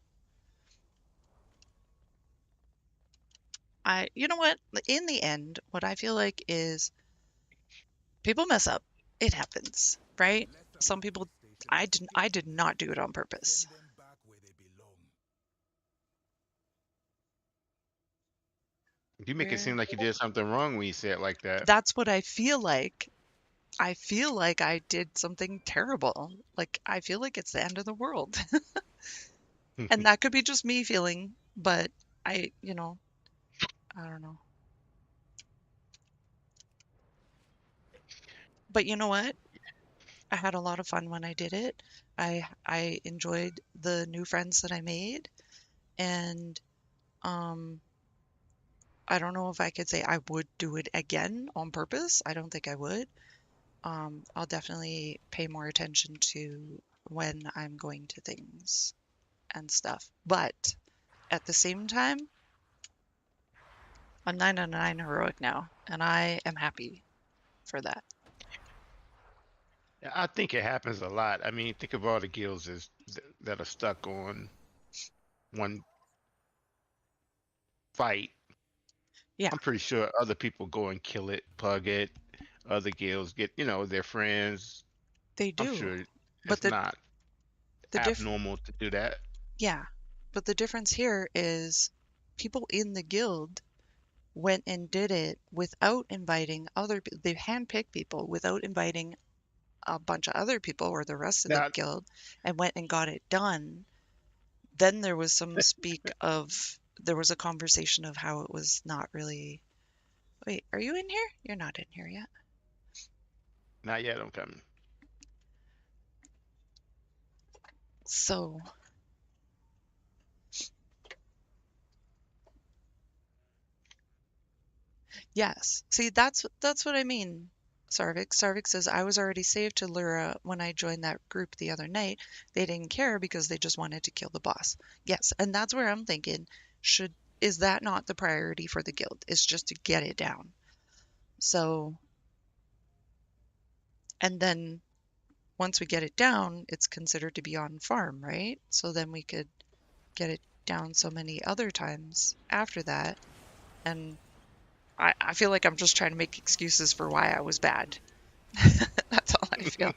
You know what? In the end, what I feel like is people mess up. It happens, right? Let the Some people, manifestations I speak. did not do it on purpose. Send them back where they belong. You make it seem Where? like you did something wrong when you say it like that. That's what I feel like. I feel like I did something terrible. Like I feel like it's the end of the world. And that could be just me feeling, but I don't know. But you know what? I had a lot of fun when I did it. I enjoyed the new friends that I made, and um I don't know if I could say I would do it again on purpose. I don't think I would. I'll definitely pay more attention to when I'm going to things and stuff. But at the same time, I'm 9 out of 9 heroic now, and I am happy for that. I think it happens a lot. I mean, think of all the guilds that are stuck on one fight. Yeah, I'm pretty sure other people go and kill it, pug it. Other guilds get, their friends. they I'm do. sure But it's not the diff abnormal to do that. yeah, but the difference here is people in the guild went and did it without inviting other people. They handpicked people without inviting a bunch of other people or the rest of the Now, guild and went and got it done. Then there was some speak of there was a conversation of how it was not really. Wait, are you in here? You're not in here yet. not yet. I'm coming. So, yes. See, that's what I mean. Sarvik says I was already saved to Lyra when I joined that group the other night. They didn't care because they just wanted to kill the boss. Yes, and that's where I'm thinking, should is that not the priority for the guild? Is just to get it down. So, and then once we get it down, it's considered to be on farm, right? So then we could get it down so many other times after that. And I feel like I'm just trying to make excuses for why I was bad. That's all I feel.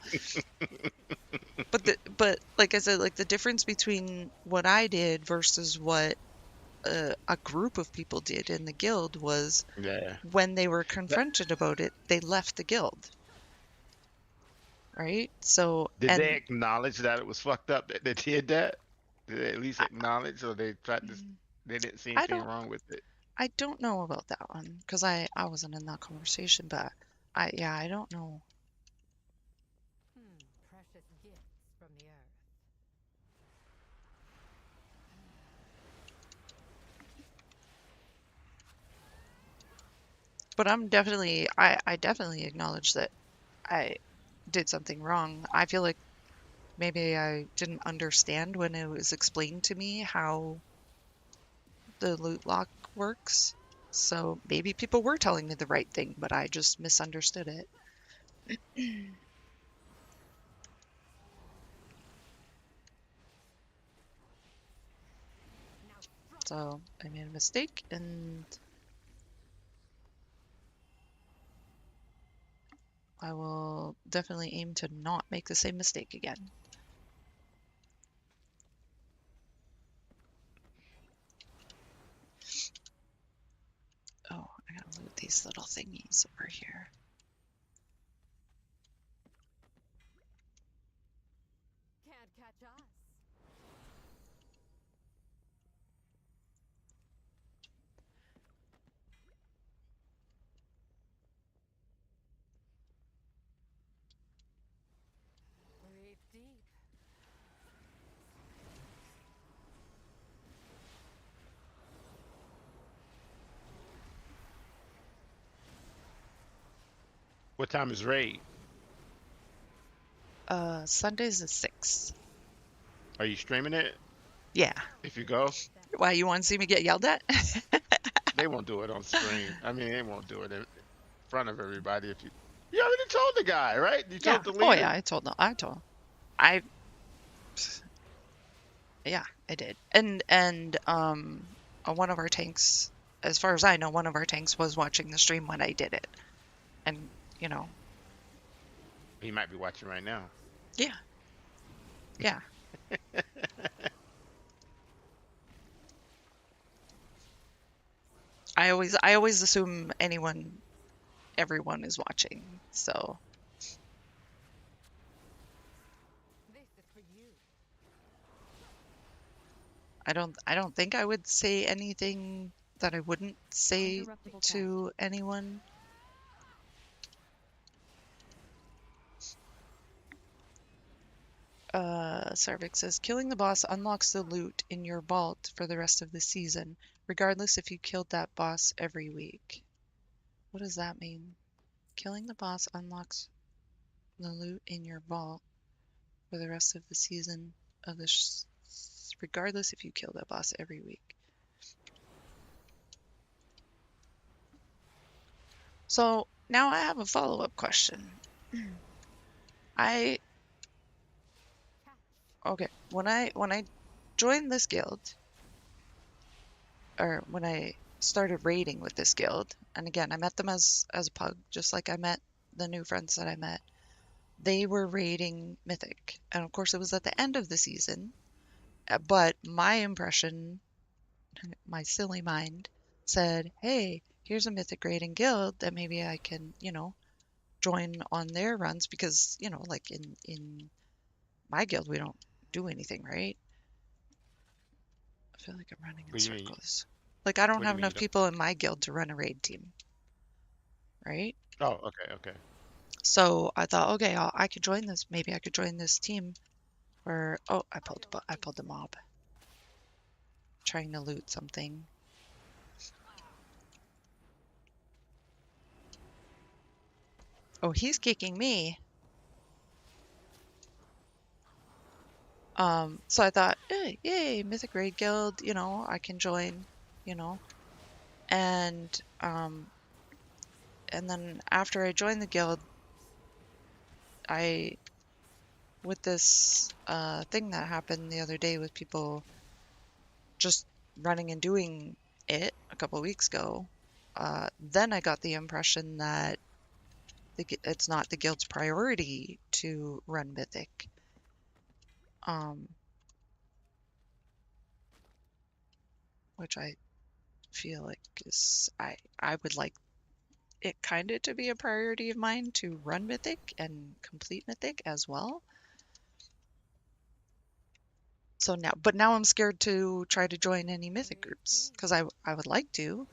But like I said, like the difference between what I did versus what a group of people did in the guild was Yeah. when they were confronted about it, they left the guild, right? So, Did they and acknowledge that it was fucked up that they did that? Did they at least I, acknowledge, or they tried to? They didn't see I anything don't wrong with it. I don't know about that one because I wasn't in that conversation, but yeah, I don't know. Precious gifts from the earth. But I definitely acknowledge that I did something wrong. I feel like maybe I didn't understand when it was explained to me how the loot lock works. So maybe people were telling me the right thing, but I just misunderstood it. So I made a mistake, and I will definitely aim to not make the same mistake again. Oh, I gotta loot these little thingies over here. Can't catch us. Breathe deep. What time is raid? Sunday's the 6th. Are you streaming it? Yeah. If you go, Why, you want to see me get yelled at? they won't do it on stream. I mean, they won't do it in front of everybody. If you already told the guy, right? You Yeah. told the Oh leader. yeah, I told. I yeah, I did. And one of our tanks, as far as I know, one of our tanks was watching the stream when I did it. And, you know, He might be watching right now. yeah. Yeah. I always assume everyone is watching. So, This is for you. I don't think I would say anything that I wouldn't say Interruptible to anyone. Sarvik says, killing the boss unlocks the loot in your vault for the rest of the season, regardless if you killed that boss every week. What does that mean? Killing the boss unlocks the loot in your vault for the rest of the season of the regardless if you kill that boss every week. So now I have a follow-up question. I okay, when I joined this guild, or when I started raiding with this guild, and again, I met them as a pug, just like I met the new friends that I met. They were raiding Mythic, and of course, it was at the end of the season. But my impression, my silly mind, said, "Hey, here's a Mythic raiding guild that maybe I can, join on their runs because, like in my guild, we don't do anything, right? I feel like I'm running in What do you mean? circles. Like I don't What do have you mean? You enough don't? people in my guild to run a raid team, right? Oh, okay, okay. So I thought, okay, I could join this. Maybe I could join this team where, oh, I pulled the mob, trying to loot something. Oh, he's kicking me. So I thought, hey, yay, Mythic Raid Guild, I can join, you know. And and then after I joined the guild, I with this thing that happened the other day with people just running and doing it a couple of weeks ago, then I got the impression that it's not the guild's priority to run Mythic. Um, which I feel like I would like it kind of to be a priority of mine to run Mythic and complete Mythic as well. So now I'm scared to try to join any Mythic groups because I would like to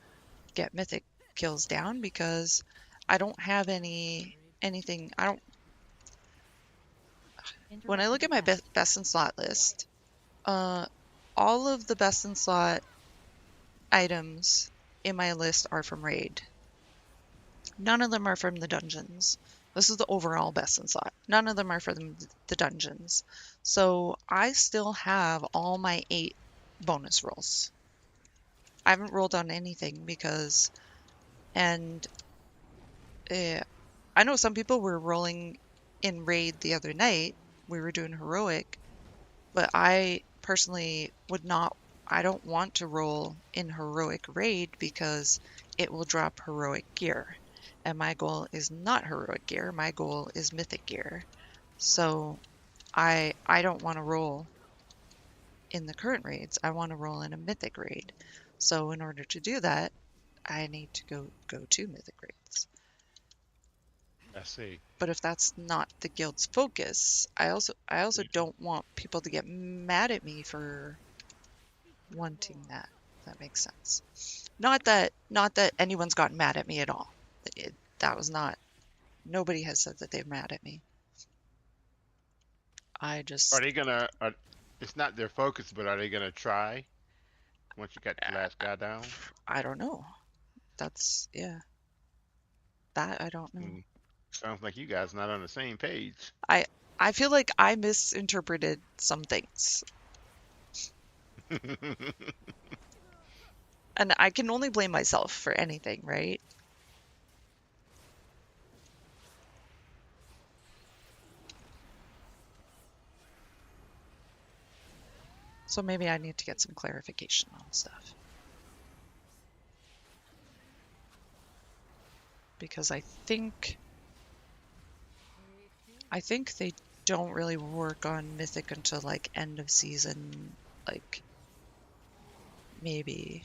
get Mythic kills down because I don't have anything. I don't. When I look at my best in slot list, uh, all of the best in slot items in my list are from raid. None of them are from the dungeons. This is the overall best in slot. None of them are from the dungeons. So I still have all my 8 bonus rolls. I haven't rolled on anything because, and I know some people were rolling in raid the other night. We were doing heroic, but I personally would not, I don't want to roll in heroic raid because it will drop heroic gear. And my goal is not heroic gear, my goal is mythic gear. So I don't want to roll in the current raids. I want to roll in a mythic raid. So in order to do that, I need to go to mythic raids. I see. But if that's not the guild's focus, I also don't want people to get mad at me for wanting that. If that makes sense. Not that anyone's gotten mad at me at all. That was not. Nobody has said that they're mad at me. I Are just they gonna? It's not their focus, but are they gonna try once you got the uh, last guy down? I don't know. That's yeah. That I don't know. Mm, sounds like you guys not on the same page. I I feel like I misinterpreted some things, and I can only blame myself for anything, right? So maybe I need to get some clarification on stuff because I think they don't really work on Mythic until like end of season, like maybe.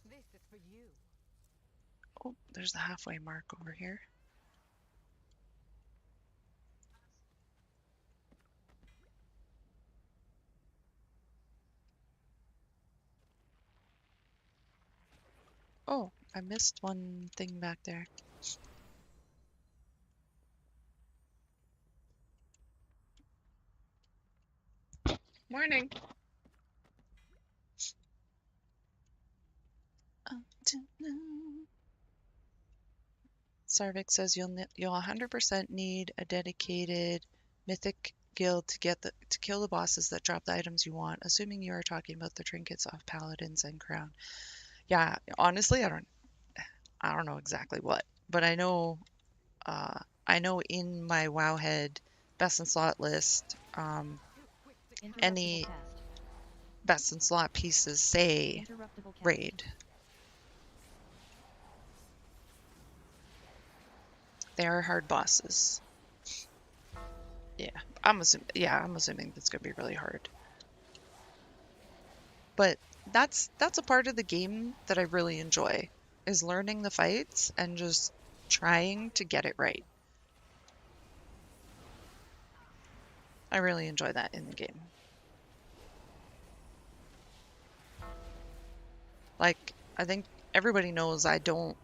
This is for you. Oh, there's the halfway mark over here. Oh, I missed one thing back there. Morning. Sarvik says you'll 100% need a dedicated mythic guild to kill the bosses that drop the items you want, assuming you are talking about the trinkets off paladins and crown. Yeah, honestly, I don't know exactly what, but uh, I know in my Wowhead best in slot list, Interruptible any cast. best in slot pieces say Interruptible cast. raid. They are hard bosses. Yeah, I'm assuming that's gonna be really hard. But that's a part of the game that I really enjoy, is learning the fights and just trying to get it right. I really enjoy that in the game. Like, I think everybody knows I don't.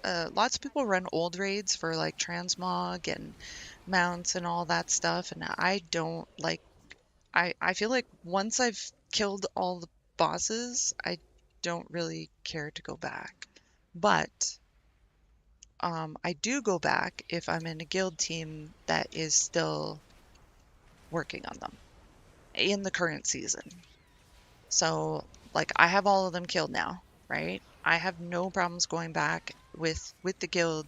Lots of people run old raids for like transmog and mounts and all that stuff, and I don't like. I feel like once I've killed all the bosses, I don't really care to go back. But I do go back if I'm in a guild team that is still working on them in the current season. So, like, I have all of them killed now, right? I have no problems going back with the guild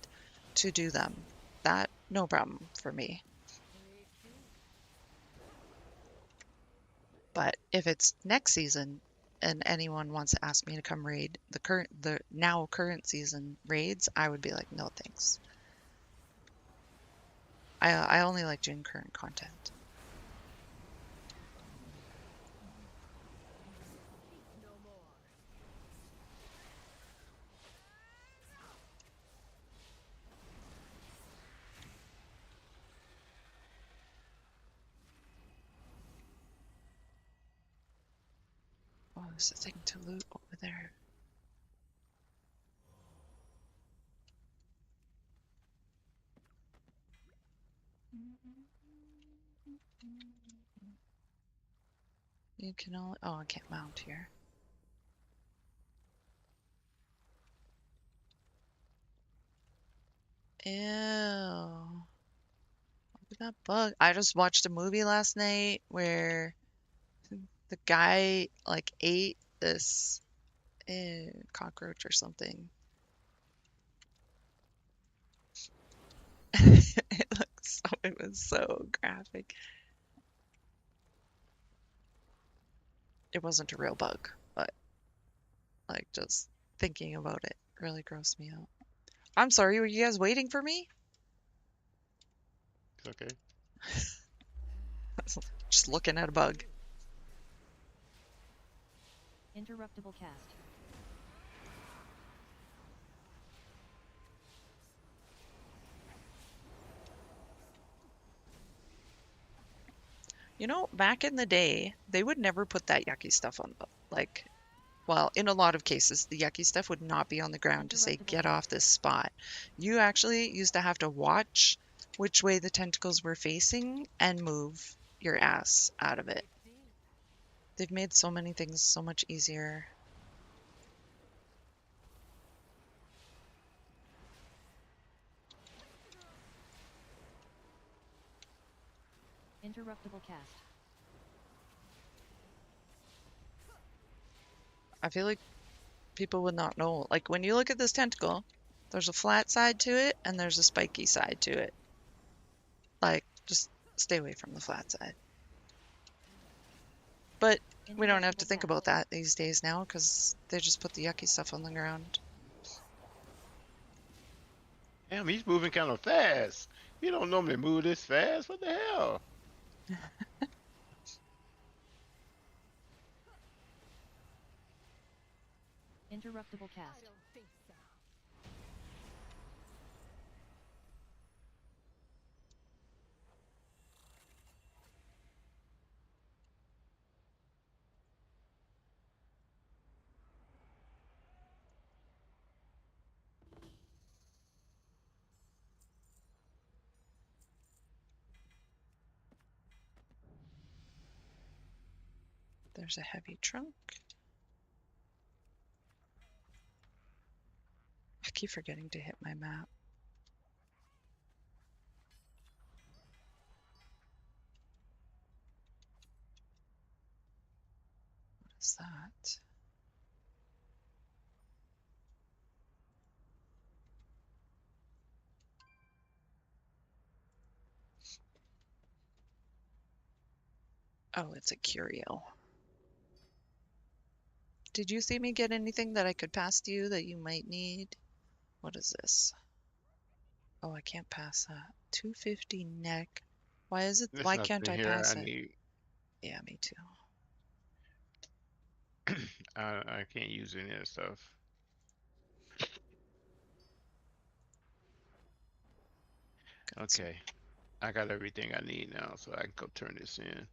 to do them. That no problem for me. But if it's next season and anyone wants to ask me to come raid the now current season raids, I would be like, no thanks. I only like doing current content. Oh, there's a thing to loot over there. You can only, oh, I can't mount here. Ew. Look at that bug. I just watched a movie last night where the guy like ate this cockroach or something. It was so graphic. It wasn't a real bug, but like just thinking about it really grossed me out. I'm sorry, were you guys waiting for me? It's okay. Just looking at a bug. Interruptible cast. You know, back in the day, they would never put that yucky stuff on the, like, well, in a lot of cases, the yucky stuff would not be on the ground to say, get off this spot. You actually used to have to watch which way the tentacles were facing and move your ass out of it. They've made so many things so much easier. Interruptible cast. I feel like people would not know. Like, when you look at this tentacle, there's a flat side to it and there's a spiky side to it. Like, just stay away from the flat side. But we don't have to think about that these days now because they just put the yucky stuff on the ground. Damn, he's moving kind of fast. You don't normally move this fast. What the hell? Interruptible cast. There's a heavy trunk. I keep forgetting to hit my map. is that? Oh, it's a curio. Did you see me get anything that I could pass to you that you might need? What is this? Oh, I can't pass that. 250 neck. Why is it? There's Why can't nothing I here pass I it? need. Yeah, me too. I can't use any of that stuff. Got some. Okay, I got everything I need now, so I can go turn this in.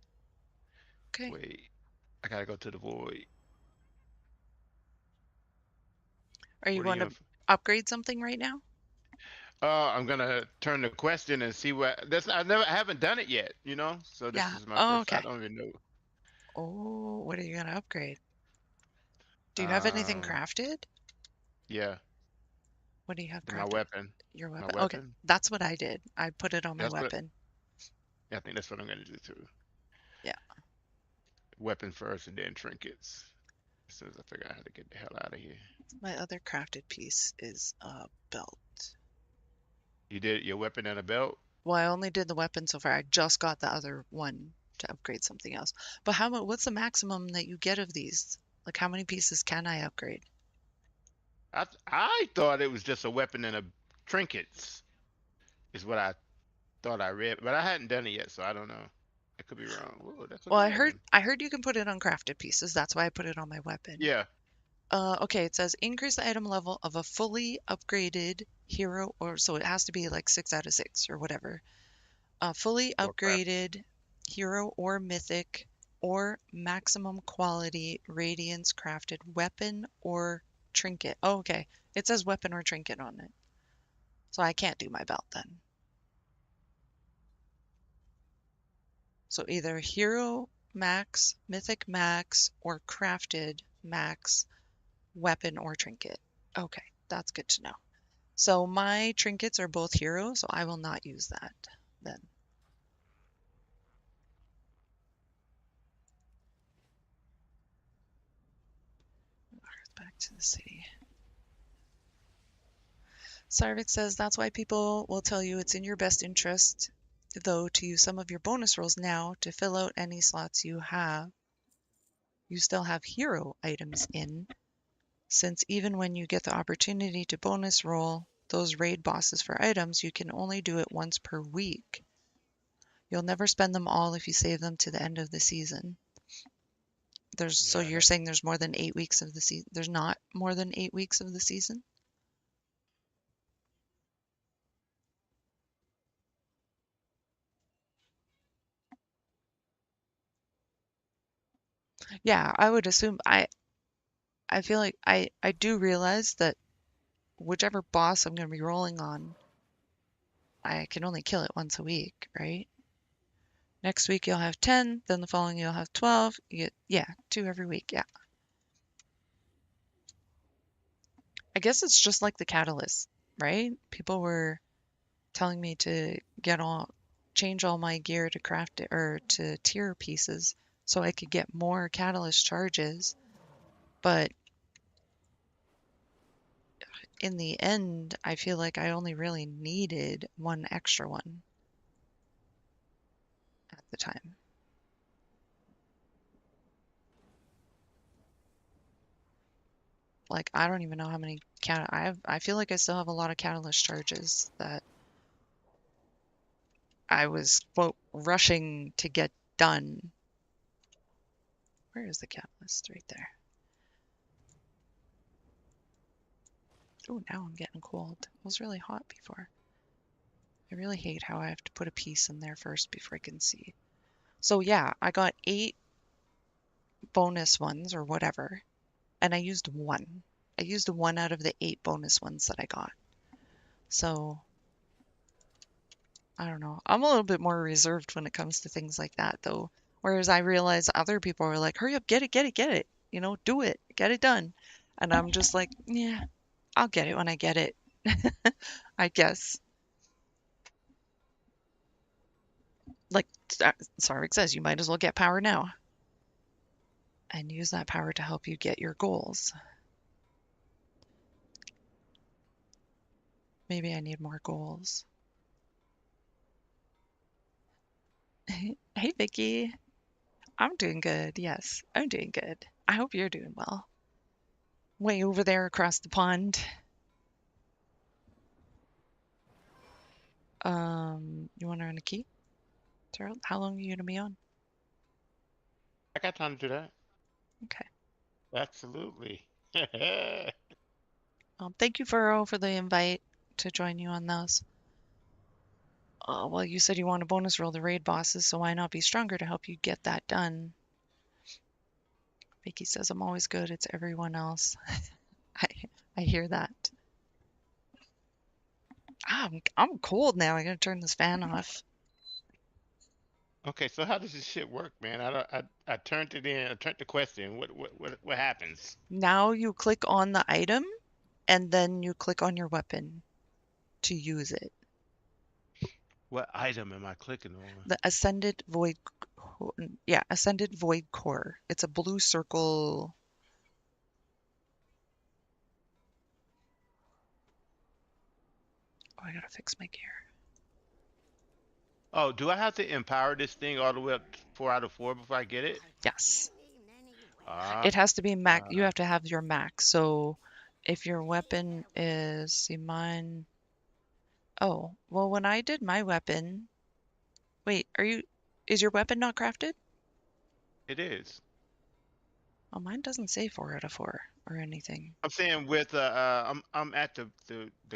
Okay. Wait, I gotta go to the void. Are you What are going you to on? upgrade something right now? I'm gonna turn the quest in and see what. I haven't done it yet. So this Yeah. is my Oh, first. I okay. don't even know. Oh, what are you gonna upgrade? Do you have anything Um, crafted? yeah, What do you have my crafted? weapon. Your My weapon. Okay, weapon. that's what I did. I put it on my That's what. weapon. Yeah, I think that's what I'm gonna do too. Yeah. Weapon first, and then trinkets. As soon as I figure out how to get the hell out of here. My other crafted piece is a belt. You did your weapon and a belt. Well, I only did the weapon so far. I just got the other one to upgrade something else. But how much, what's the maximum that you get of these? Like how many pieces can I upgrade? I thought it was just a weapon and a trinkets is what I thought I read, but I hadn't done it yet, so I don't know. I could be wrong. Whoa, that's a Well, good I heard weapon. I heard you can put it on crafted pieces. That's why I put it on my weapon. Yeah, Okay, it says increase the item level of a fully upgraded hero, or so it has to be like 6 out of 6 or whatever. A fully or crafted. upgraded hero or mythic or maximum quality radiance crafted weapon or trinket. Oh, okay. It says weapon or trinket on it. So I can't do my belt then. So either hero max, mythic max, or crafted max weapon or trinket. Okay, that's good to know. So my trinkets are both hero, so I will not use that then. Back to the city. Sarvik says that's why people will tell you it's in your best interest, though, to use some of your bonus rolls now to fill out any slots you have. You still have hero items in, since even when you get the opportunity to bonus roll those raid bosses for items, you can only do it once per week. You'll never spend them all if you save them to the end of the season. So Yeah, you're saying there's more than 8 weeks of the season? There's not more than 8 weeks of the season? Yeah, I would assume I feel like I do realize that whichever boss I'm going to be rolling on, I can only kill it once a week, right? Next week you'll have 10, then the following you'll have 12. You get, yeah, 2 every week. Yeah. I guess it's just like the catalyst, right? People were telling me to change all my gear to craft it or to tier pieces so I could get more catalyst charges. But in the end, I feel like I only really needed one extra one at the time. Like I don't even know how many I feel like I still have a lot of catalyst charges that I was quote rushing to get done. Where is the catalyst? Right there. Oh, now I'm getting cold. It was really hot before. I really hate how I have to put a piece in there first before I can see. So yeah, I got 8 bonus ones or whatever, and I used one. I used one out of the 8 bonus ones that I got. So I don't know. I'm a little bit more reserved when it comes to things like that, though. Whereas I realize other people are like, hurry up, get it, get it, get it. Do it, get it done. And I'm just like, yeah, I'll get it when I get it, I guess. Like Sarvik says, you might as well get power now. and use that power to help you get your goals. Maybe I need more goals. Hey, Vicky. I'm doing good. Yes, I'm doing good. I hope you're doing well. Way over there across the pond. You want to earn a key? Terrell, how long are you gonna be on? I got time to do that. Okay. Absolutely. Thank you, Furrow, for the invite to join you on those. Well, you said you want a bonus roll to raid bosses, so why not be stronger to help you get that done? Vicky says, I'm always good. It's everyone else. I, I hear that. I'm cold now. I gotta turn this fan off. Okay, so how does this shit work, man? I don't. I turned it in. I turned the quest in. What happens? Now you click on the item, and then you click on your weapon to use it. What item am I clicking on? The Ascended Void, yeah, Ascended Void Core. It's a blue circle. Oh, I gotta fix my gear. Oh, do I have to empower this thing all the way up to 4 out of 4 before I get it? Yes. Ah, It has to be max. You uh, have to have your max. So if your weapon is, see mine. Oh, well, when I did my weapon, wait, is your weapon not crafted? it is. Oh, mine doesn't say 4 out of 4 or anything. I'm saying with I'm at the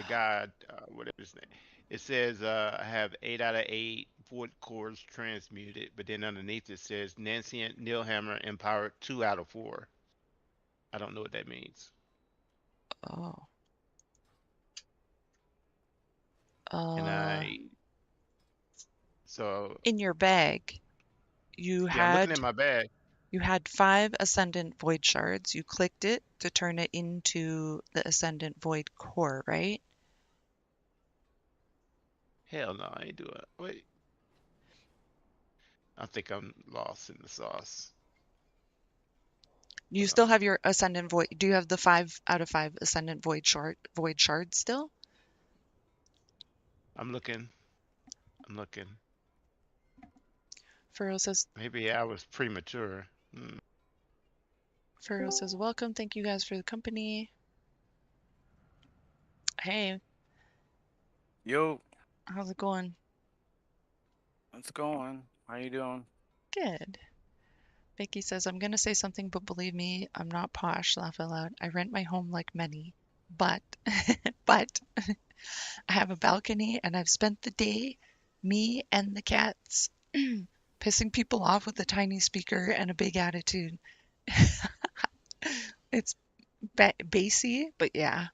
guide, whatever his name. It says I have 8 out of 8 void cores transmuted, but then underneath it says Nancy and Neilhammer empowered 2 out of 4. I don't know what that means. Oh. And Uh, I so in your bag, you yeah, I'm looking at had my bag. you had 5 Ascendant Void Shards. You clicked it to turn it into the Ascendant Void Core, right? Hell no, I ain't doing it. Wait, I think I'm lost in the sauce. You Hold still on. have your Ascendant Void. Do you have the 5 out of 5 Ascendant Void Shards still? I'm looking. I'm looking. Furrow says, Maybe I was premature. Hmm. welcome. Thank you guys for the company. Hey, Yo, how's it going? what's going? How you doing? Good. Vicky says, I'm gonna say something, but believe me, I'm not posh. Laugh out loud. I rent my home like many, but, but I have a balcony and I've spent the day, me and the cats, pissing people off with a tiny speaker and a big attitude. It's bassy, but yeah,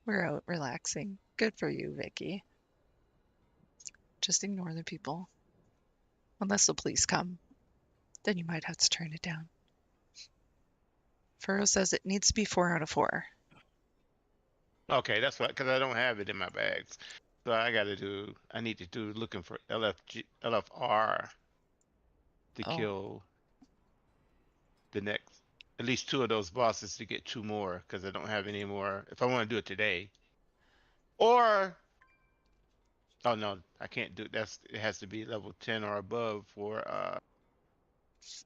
we're out relaxing. Good for you, Vicky. Just ignore the people. Unless the police come, then you might have to turn it down. Furrow says it needs to be 4 out of 4. Okay, that's what, because I don't have it in my bags. So I need to do looking for LFR to Oh, kill the next, at least 2 of those bosses to get 2 more, because I don't have any more. If I want to do it today, or oh no, I can't do it has to be level 10 or above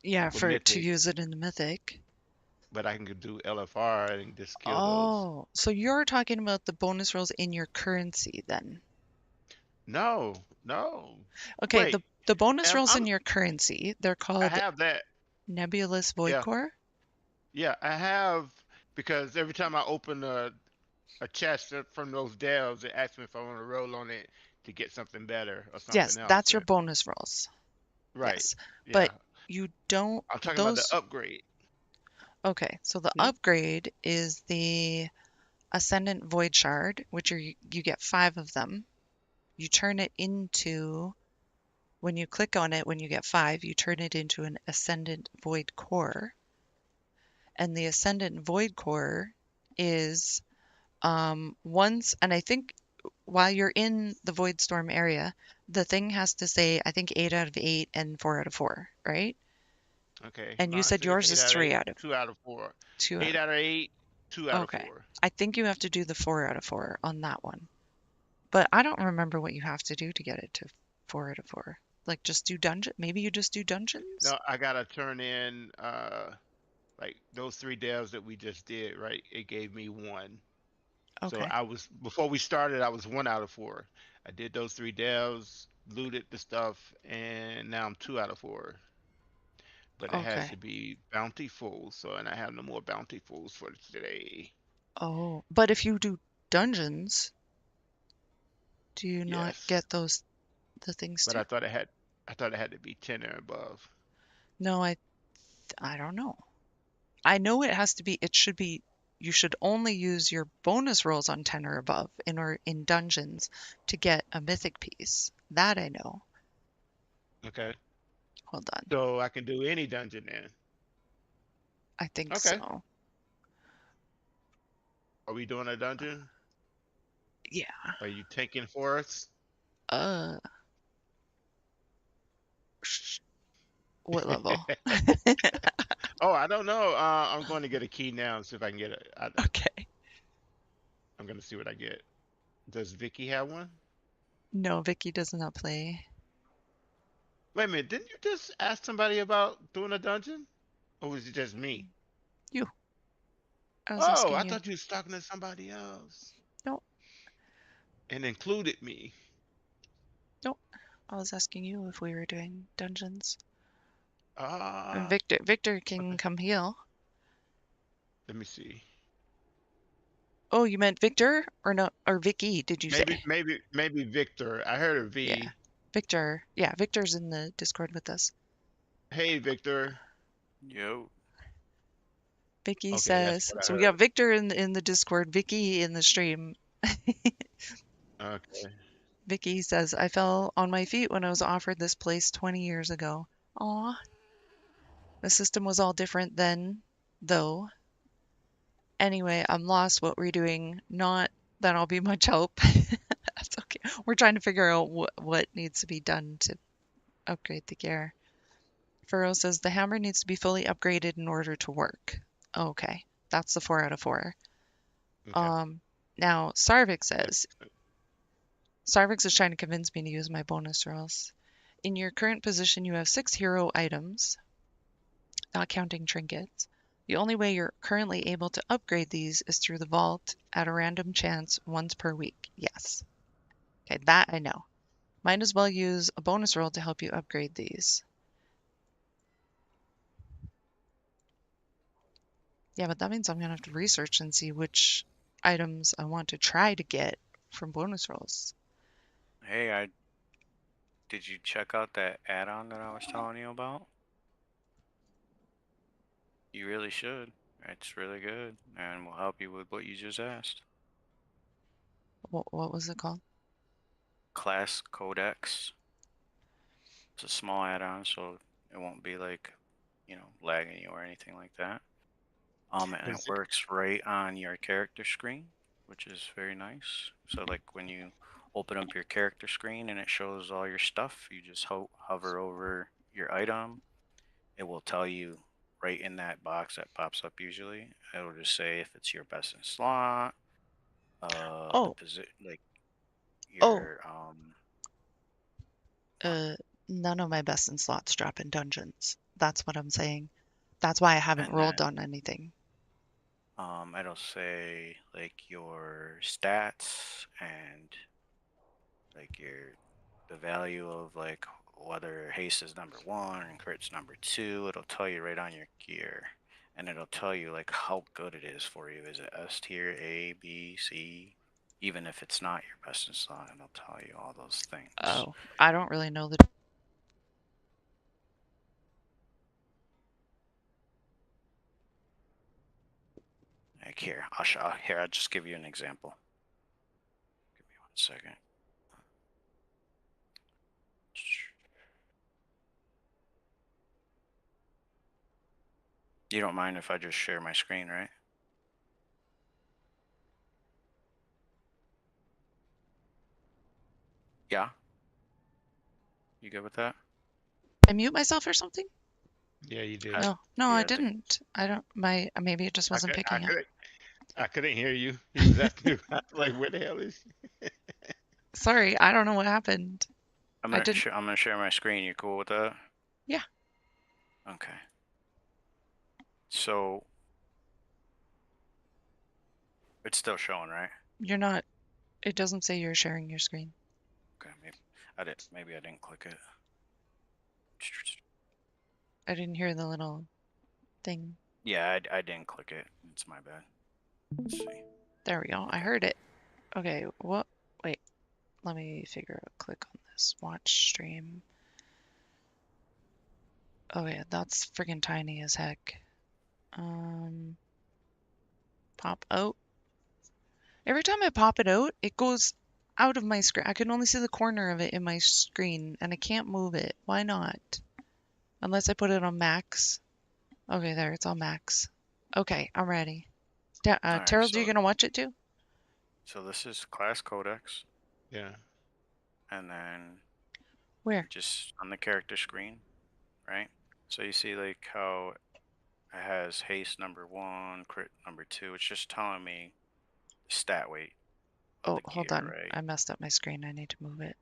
yeah, for for to mythic. use it in the mythic. But I can do LFR and just kill those. Oh, so you're talking about the bonus rolls in your currency then? No, no. Okay, Wait, the bonus rolls I'm in your currency, they're I called have that. Nebulous Void Yeah, Core. yeah, I have because every time I open a chest from those delves, it asks me if I want to roll on it to get something better or Yes, something that's else. your bonus rolls. Right. Yes, but Yeah. you don't I'm talking about the those. upgrade. Okay, so the Hmm? upgrade is the Ascendant Void Shard, which you get 5 of them. You turn it into when you click on it, when you get 5, you turn it into an Ascendant Void Core, and the Ascendant Void Core is once, and I think while you're in the Void Storm area, the thing has to say, I think 8 out of 8 and 4 out of 4, right? Okay. And No, you I said said yours eight is out of 3 eight, out of 2 out of 4. 2 out Eight of. out of eight, 2 out of Okay. 4. I think you have to do the 4 out of 4 on that one. But I don't remember what you have to do to get it to 4 out of 4. Like just do dungeon. Maybe you just do dungeons? No, I gotta turn in like those 3 devs that we just did, right? It gave me 1. So Okay. I was before we started, I was 1 out of 4. I did those 3 devs, looted the stuff, and now I'm 2 out of 4. But it has Okay. to be bountiful, so and I have no more bountifuls for today. Oh, but if you do dungeons, do you not Yes, get the things but too? I thought it had to be 10 or above. No, I don't know. I know it has to be, it should be, you should only use your bonus rolls on 10 or above in dungeons to get a mythic piece. That I know. Okay, Hold on. so I can do any dungeon then. I think Okay, so. are we doing a dungeon? Yeah. Are you taking for us? Uh, sh- what level? Oh, I don't know. I'm going to get a key now and see if I can get it. Okay. I'm going to see what I get. Does Vicky have one? No, Vicky does not play. Wait a minute, didn't you just ask somebody about doing a dungeon? Or was it just me? You. I was Oh, asking I you. thought you was talking to somebody else No, and included me. no. I was asking you if we were doing dungeons. And Ah, Victor can okay. come heal. Let me see. Oh, you meant Victor or no? Or Vicky, did you Maybe, say? maybe, maybe Victor. I heard a Yeah. V. Victor. Yeah, Victor's in the Discord with us. Hey, Victor. Yo. Vicky Okay, that's says, what I so we got heard. Victor in the Discord, Vicky in the stream. Okay. Vicky says, I fell on my feet when I was offered this place 20 years ago. Aw, the system was all different then, though. Anyway, I'm lost. What we're doing, not that I'll be much help. That's okay. We're trying to figure out what needs to be done to upgrade the gear. Furrow says the hammer needs to be fully upgraded in order to work. Okay, that's the 4 out of 4. Okay. Um, Now Sarvik Let- says, Sarvix is trying to convince me to use my bonus rolls. In your current position, you have 6 hero items, not counting trinkets. The only way you're currently able to upgrade these is through the vault at a random chance once per week. Yes. Okay, that I know. Might as well use a bonus roll to help you upgrade these. Yeah, but that means I'm gonna have to research and see which items I want to try to get from bonus rolls. Hey, did you check out that add-on that I was telling you about? You really should. It's really good and will help you with what you just asked. What was it called? Class Codex. It's a small add-on, so it won't be like, lagging you or anything like that. And it Is it, works right on your character screen, which is very nice. So like when you open up your character screen and it shows all your stuff, you just hover over your item. It will tell you right in that box that pops up usually. It'll just say if it's your best in slot, the Oh, position, like oh, your what? uh, none of my best in slots drop in dungeons. That's what I'm saying. That's why I haven't And rolled then on anything. it'll say like your stats and like the value of like whether haste is number 1 and crit's number 2. It'll tell you right on your gear, and it'll tell you like how good it is for you. Is it S tier, A, B, C? Even if it's not your best in slot, it'll tell you all those things. Oh, I don't really know the. Like here, I'll show. Here, I'll just give you an example. Give me 1 second. You don't mind if I just share my screen, right? Yeah? You good with that? I mute myself or something? Yeah, you I, did. No, I yeah, I think didn't. I don't. Maybe it just I wasn't could picking up. I couldn't hear you. He was asking me, I was like, where the hell is she? Sorry, I don't know what happened. I'm I gonna didn't. I'm gonna share my screen. You cool with that? Yeah. Okay. So it's still showing, right? You're not. It doesn't say you're sharing your screen. Okay, maybe I didn't click it. I didn't hear the little thing. Yeah, I didn't click it. It's my bad. Let's see. There we go. I Okay. heard it. Okay, what? Wait, let me figure out. Click on this. Watch stream. Okay, that's friggin' tiny as heck. Pop out. Every time I pop it out, it goes out of my screen. I can only see the corner of it in my screen, and I can't move it. Why not? Unless I put it on max. Okay, there, it's on max. Okay, I'm ready. All right. Terrell, are you gonna watch it too? So this is class codex, Yeah. and then Where? just on the character screen, right? So you see like how it has haste number 1, crit number 2. It's just telling me the stat weight of Oh, the hold gear, on. right? I messed up my screen. I need to move it.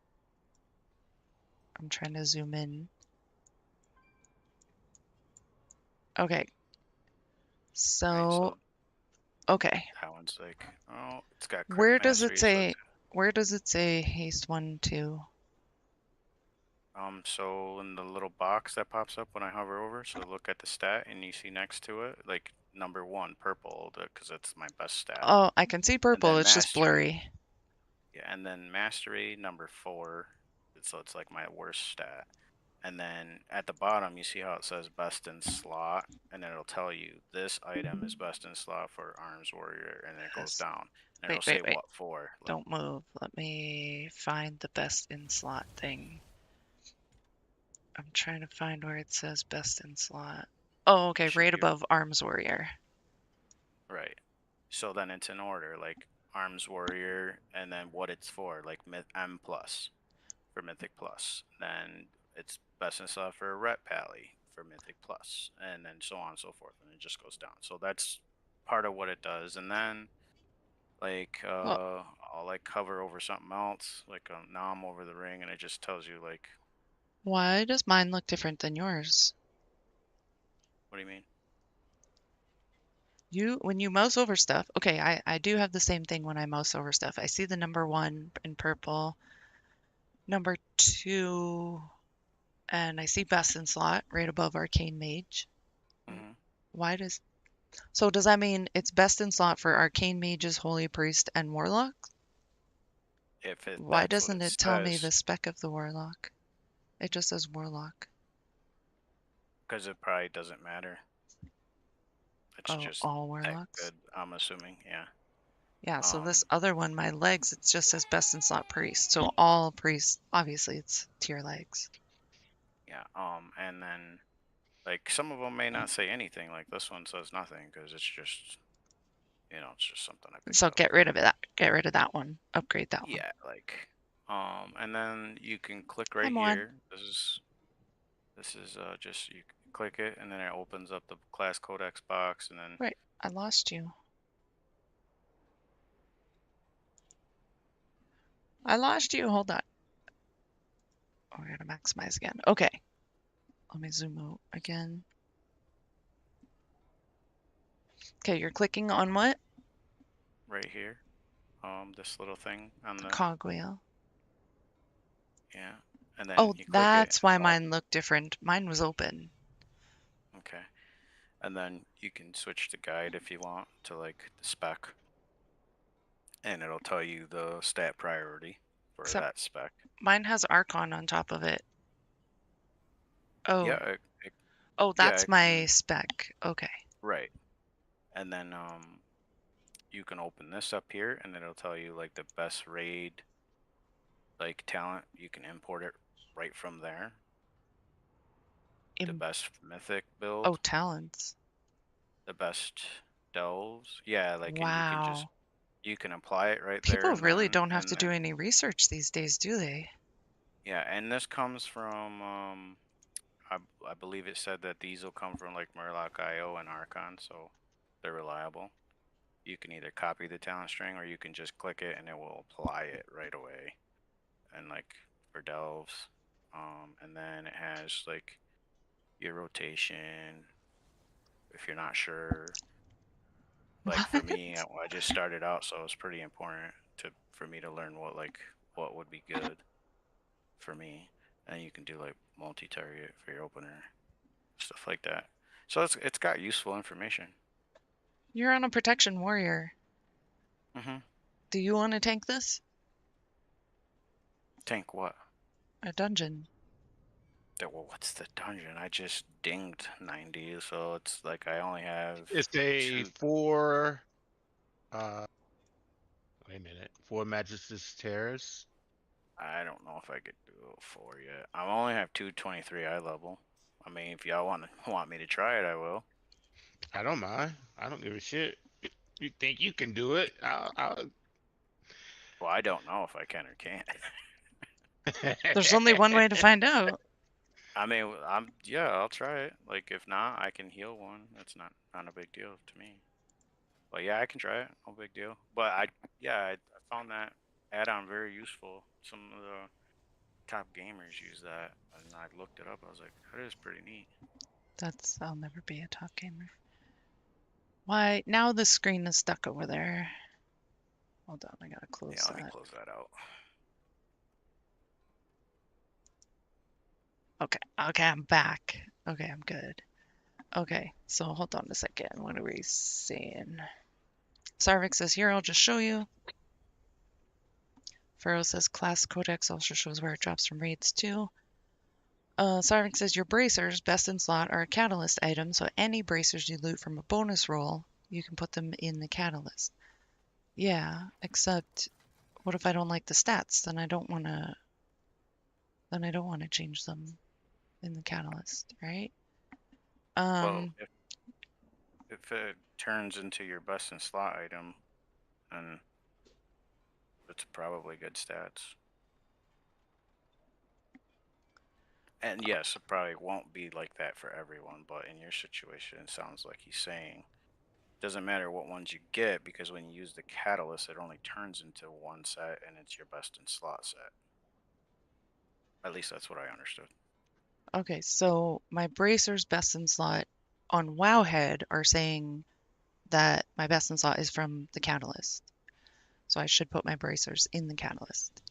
I'm trying to zoom in. Okay. Right. So, So okay. that one's like, oh, it's got crit Where does it mastery, so say, where does it say haste 1, 2? so in the little box that pops up when I hover over, so look at the stat and you see next to it like number 1 purple, because that's my best stat, Oh, I can see and purple. then It's just mastery. blurry. Yeah, and then mastery number 4, so it's like my worst stat. And then at the bottom, you see how it says best in slot, and it'll tell you this item is best in slot for arms warrior, and then it goes Yes. down, and Wait, it'll say wait, wait. what for. Like, Don't move. Let me find the best in slot thing. I'm trying to find where it says best in slot. Oh, okay, should right be above arms warrior. right. So then it's in order, like arms warrior, and then what it's for, like M plus for mythic plus. Then it's best in slot for rep pally for mythic plus, and then so on and so forth, and it just goes down. So that's part of what it does, and then like Well, I'll like hover over something else, like now I'm over the ring, and it just tells you like, why does mine look different than yours? what do you mean? When you mouse over stuff, okay, I do have the same thing when I mouse over stuff. I see the number 1 in purple, number 2, and I see best in slot right above arcane mage. Hmm. Why does So does that mean it's best in slot for arcane mages, holy priest, and warlock? If Why that's what doesn't it it tell me says, the spec of the warlock? It just says warlock. because it probably doesn't matter. It's Oh, just all that warlocks? good, I'm assuming. Yeah. Yeah, so this Um. other one, my legs, it just says best in slot priest. So all priests, obviously it's tier legs. Yeah. And then like some of them may not say anything. Like this one says nothing because it's just, it's just something I picked So up. get rid of it. Get rid of that one. Upgrade that one. Yeah. Like, and then you can click Hi, right Moan. here. This is just you click it and then it opens up the class codex box and then Right, I lost you. I lost you. Hold on. Oh, I gotta maximize again. Okay. Let me zoom out again. Okay, you're clicking on what? right here, this little thing on The the, cogwheel. yeah, and then Oh, you click it. that's why mine looked different. Mine was open. Okay. And then you can switch the guide if you want to like the spec, and it'll tell you the stat priority for Except that spec. mine has Archon on top of it. Yeah, Oh, yeah, that's it my can, spec. Okay. right. And then you can open this up here, and it'll tell you like the best raid like talent. You can import it right from there. The Im best mythic oh, build, talents. the best delves. Yeah, like, and Wow. you can apply it right there People and really then, don't have and to do then any research these days, do they? yeah, and this comes from I believe it said that these will come from like Murloc IO and Archon, so they're reliable. You can either copy the talent string or you can just click it and it will apply it right away. And like for delves, and then it has like your rotation. If you're not sure, like for What? me, I just started out, so it's pretty important for me to learn what would be good for me. And you can do like multi-target for your opener, stuff like that. So it's got useful information. You're on a protection warrior. Mm-hmm. Do you want to tank this? Tank what? A dungeon. Well, what's the dungeon? I just dinged 90, so it's like I only have It's a two. 4. Wait a minute. 4 Majesty's Terrace. I don't know if I could do 4 yet. I only have 223 eye level. I mean, if y'all want me to try it, I will. I don't mind. I don't give a shit. You think you can do it? Well, I don't know if I can or can't. There's only one way to find out. I mean, I'll try it. Like if not, I can heal one. That's not a big deal to me. But yeah, I can try it. No big deal. But I found that add-on very useful. Some of the top gamers use that, and I looked it up. I was like, that is pretty neat. I'll never be a top gamer. Why, now the screen is stuck over there. Hold on, I gotta close Yeah, let me that. close that out. Okay, I'm back. Okay, I'm good. Okay, so hold on a second. What are we saying? Sarvik says here, I'll just show you. Pharaoh says class codex also shows where it drops from raids too. Sarvik says your bracers, best in slot, are a catalyst item, so any bracers you loot from a bonus roll, you can put them in the catalyst. Yeah, except what if I don't like the stats? Then I don't want to change them in the catalyst, right? Well, Um, if it turns into your best in slot item, then it's probably good stats. And yes, it probably won't be like that for everyone, but in your situation, it sounds like he's saying doesn't matter what ones you get because when you use the catalyst, it only turns into one set and it's your best in slot set. At least that's what I understood. okay, so my bracers best in slot on Wowhead are saying that my best in slot is from the catalyst. So I should put my bracers in the catalyst.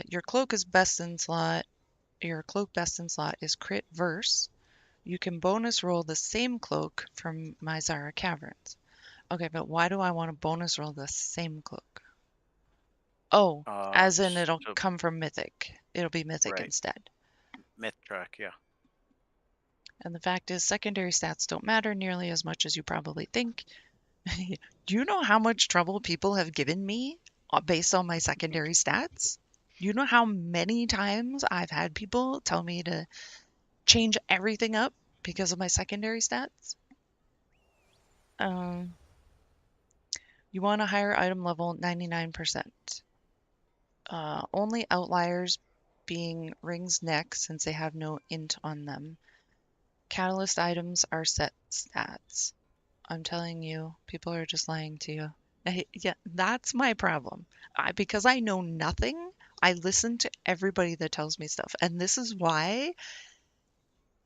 Your cloak is best in slot. Your cloak best in slot is crit verse. You can bonus roll the same cloak from my Zara Caverns. Okay, but why do I want to bonus roll the same cloak? Oh, as in it'll So come from Mythic. It'll be Mythic right, instead. myth track, yeah. And the fact is, secondary stats don't matter nearly as much as you probably think. Do you know how much trouble people have given me based on my secondary stats? Do you know how many times I've had people tell me to change everything up because of my secondary stats? Um, you want a higher item level, 99%. Only outliers being Ring's neck since they have no int on them. Catalyst items are set stats. I'm telling you, people are just lying to you. Yeah, that's my problem. Because I know nothing, I listen to everybody that tells me stuff. And this is why,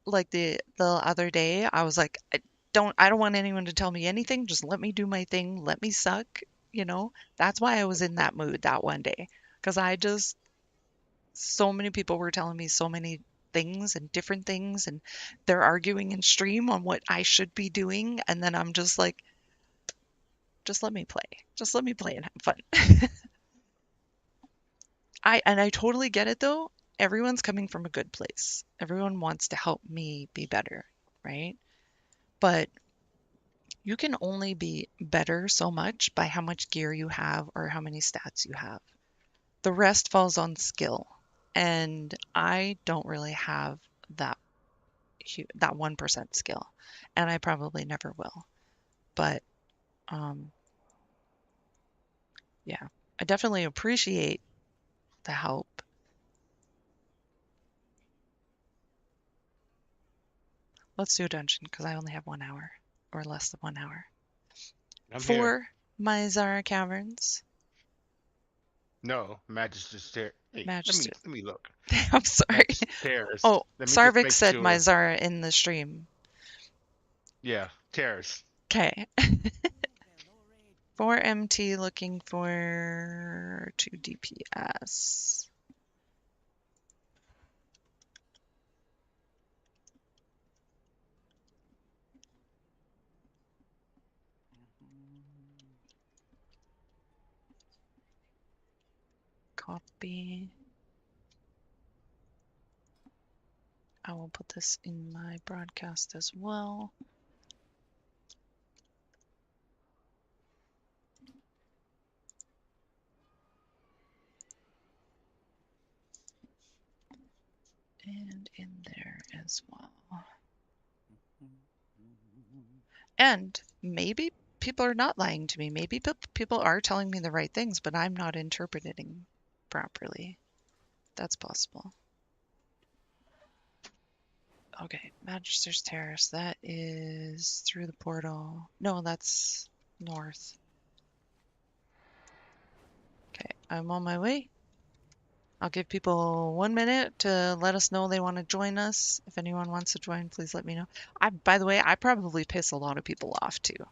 like the other day, I was like, I don't want anyone to tell me anything. Just let me do my thing. Let me suck, you know? That's why I was in that mood that one day. Because so many people were telling me so many things and different things, and they're arguing in stream on what I should be doing. And then I'm just like, just let me play. Just let me play and have fun. I totally get it though. Everyone's coming from a good place. Everyone wants to help me be better, right? But you can only be better so much by how much gear you have or how many stats you have. The rest falls on skill. And I don't really have that that 1% skill. And I probably never will. But um yeah, I definitely appreciate the help. Let's do a dungeon because I only have 1 hour or less than 1 hour. I'm here. For my Zara Caverns, No, Magister's Terrace. Hey, Magister. let me look. I'm sorry. Magister's Terrace. Oh, Let me just Sarvik make said my sure. Zara in the stream. Yeah, Terrace. Okay. 4 MT looking for 2 DPS. Copy. I will put this in my broadcast as well. And in there as well. And maybe people are not lying to me. Maybe people are telling me the right things, but I'm not interpreting properly. That's possible. Okay, Magister's Terrace. That is through the portal. No, that's north. Okay, I'm on my way. I'll give people 1 minute to let us know they want to join us. If anyone wants to join, please let me know. By the way, I probably piss a lot of people off too.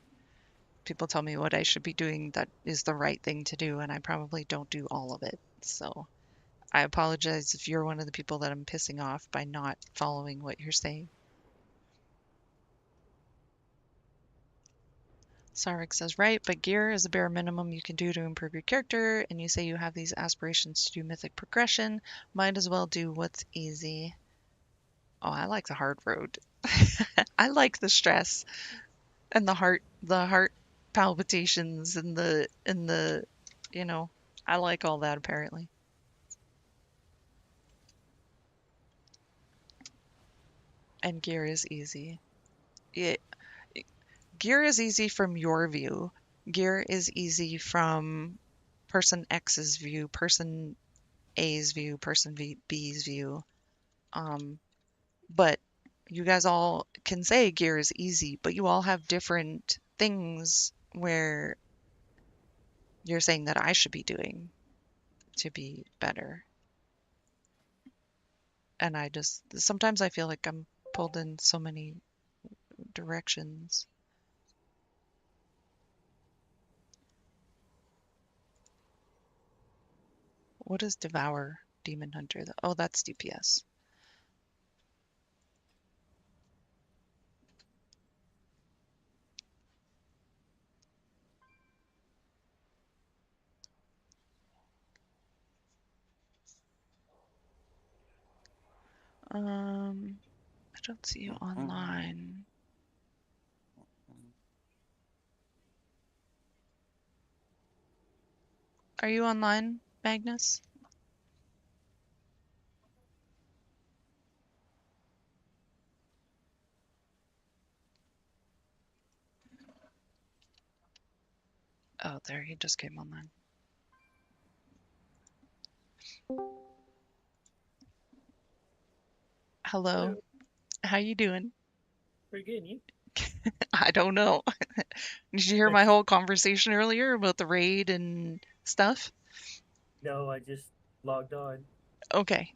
People tell me what I should be doing that is the right thing to do, and I probably don't do all of it. So I apologize if you're one of the people that I'm pissing off by not following what you're saying. Sarek says, right, but gear is the bare minimum you can do to improve your character, and you say you have these aspirations to do mythic progression. Might as well do what's easy. Oh, I like the hard road. I like the stress and the heart palpitations and the you know, I like all that apparently. And gear is easy. It gear is easy from your view. Gear is easy from person X's view, person A's view, person B's view. Um, but you guys all can say gear is easy, but you all have different things where you're saying that I should be doing to be better. And I just sometimes I feel like I'm pulled in so many directions. What is Devour Demon Hunter? Oh, that's DPS. I don't see you online. Are you online, Magnus? Oh, there, he just came online. Hello. Hello. How you doing? Pretty good, you? I don't know. Did you hear my whole conversation earlier about the raid and stuff? No, I just logged on. Okay.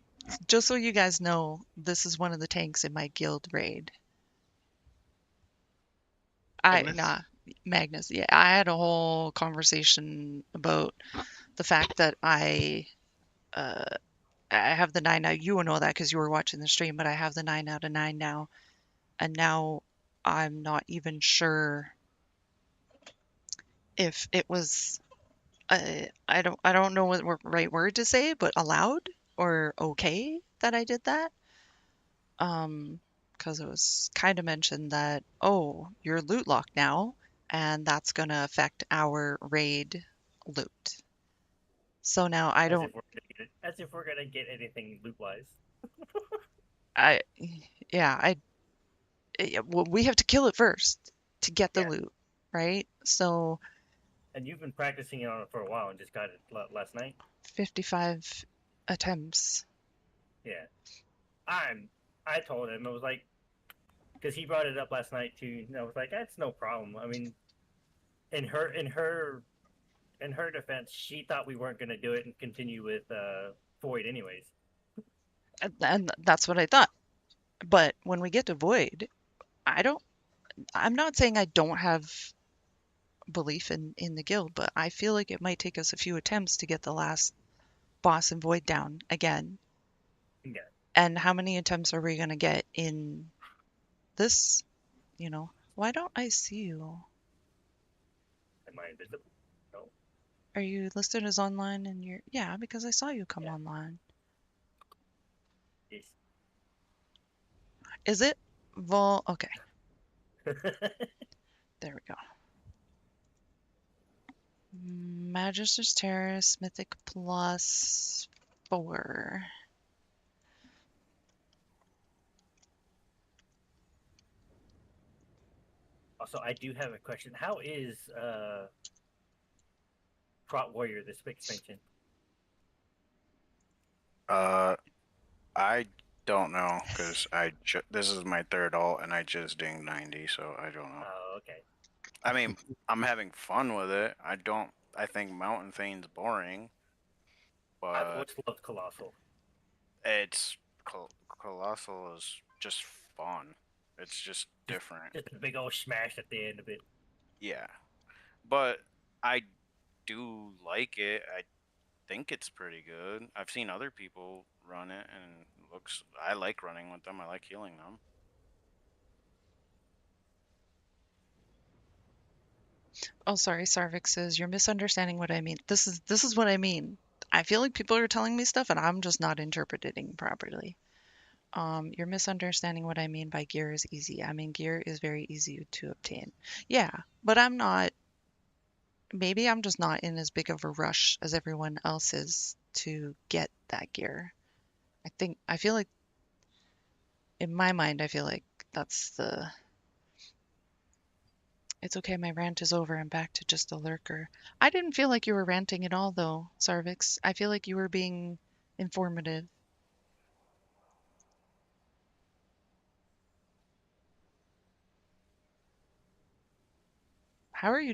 Just so you guys know, this is one of the tanks in my guild raid. Agnes? Magnus. Yeah, I had a whole conversation about the fact that uh I have the 9 now. You will know that because you were watching the stream, but I have the 9 out of 9 now, and now I'm not even sure if it was I don't know what right word to say, but allowed or okay that I did that. Because it was kind of mentioned that, oh, you're loot locked now, and that's gonna affect our raid loot. So now I As don't, if we're gonna get it. As if we're gonna get anything loot wise. I, yeah, well, we have to kill it first to get the Yeah. loot, right? So And you've been practicing on it for a while and just got it last night. 55 attempts. Yeah. I told him it was like, because he brought it up last night too, and I was like, that's no problem. I mean, in her defense, she thought we weren't going to do it and continue with Void anyways. And that's what I thought. But when we get to Void, I'm not saying I don't have belief in the guild, but I feel like it might take us a few attempts to get the last boss in Void down again. Yeah. And how many attempts are we gonna get in this? Why don't I see you? Am I invisible? No. Are you listed as online in your? Yeah, because I saw you come Yeah. online. Yes. Is it Vol? Okay, there we go. Magister's Terrace, Mythic plus 4. Also, I do have a question. How is Prot Warrior this expansion? I don't know because this is my third alt and I just dinged 90, so I don't know. Oh, okay. I mean, I'm having fun with it. I think Mountain Fane's boring, I've but always loved Colossal. it's Colossal is just fun. It's just different. Just a big old smash at the end of it. Yeah, but I do like it. I think it's pretty good. I've seen other people run it, and I like running with them. I like healing them. Oh, sorry, Sarvik says you're misunderstanding what I mean. This is what I mean. I feel like people are telling me stuff and I'm just not interpreting properly. You're misunderstanding what I mean by gear is easy. I mean gear is very easy to obtain. Yeah, but maybe I'm just not in as big of a rush as everyone else is to get that gear. I feel like in my mind, I feel like that's the. It's okay, my rant is over. I'm back to just a lurker. I didn't feel like you were ranting at all, though, Sarvix. I feel like you were being informative. How are you?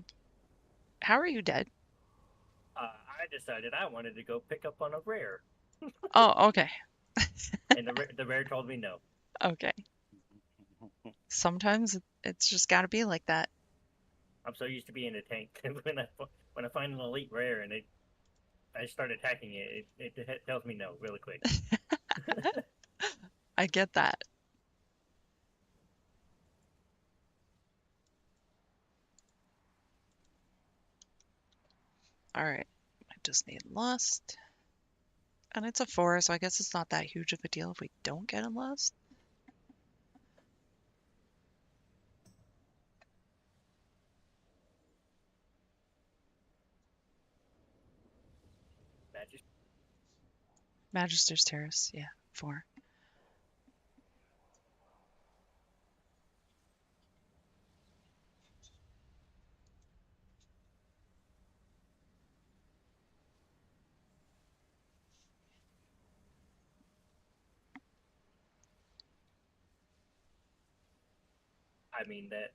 How are you dead? I decided I wanted to go pick up on a rare, Oh, okay, and the rare told me no. okay. Sometimes it's just got to be like that. I'm so used to being a tank. when I find an elite rare and I start attacking it tells me no really quick. I get that. All right, I just need lust. And it's a 4, so I guess it's not that huge of a deal if we don't get a lust. Magister's Terrace, yeah, 4. I mean that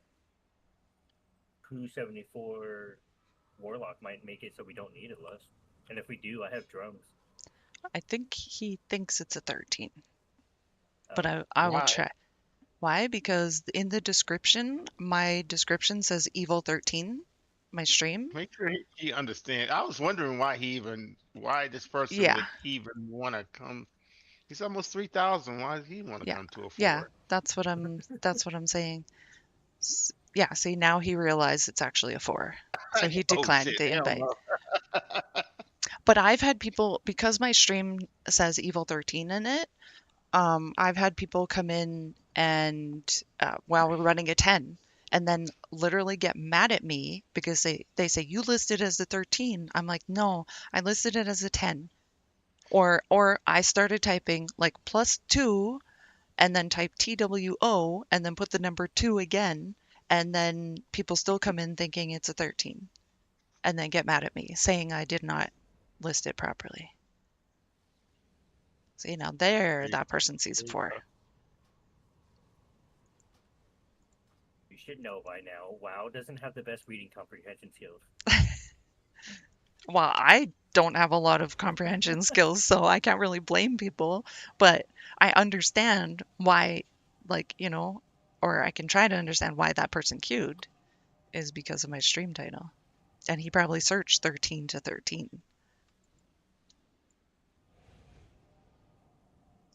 274 Warlock might make it so we don't need a lust, and if we do, I have drums. I think he thinks it's a 13, but Oh. I will Why? check. Why? Because in the description, my description says Evil 13, my stream. Make sure he understands. I was wondering why this person Yeah, would even want to come. He's almost 3,000. Why does he want to yeah, come to a yeah. 4? That's what I'm saying. Yeah, see, now he realized it's actually a 4. So he Oh declined shit! the Hell invite. no. But I've had people, because my stream says Evil 13 in it, I've had people come in and while we're running a 10 and then literally get mad at me because they say you listed as a 13. I'm like, no, I listed it as a 10. Or I started typing like +2 and then type TWO and then put the number 2 again, and then people still come in thinking it's a 13 and then get mad at me saying I did not list it properly. See, now there, There you that person sees a there you 4. go. You should know by now. WoW doesn't have the best reading comprehension skills. Well, I don't have a lot of comprehension skills, so I can't really blame people, but I understand why, like, or I can try to understand why that person queued is because of my stream title. And he probably searched 13 to 13.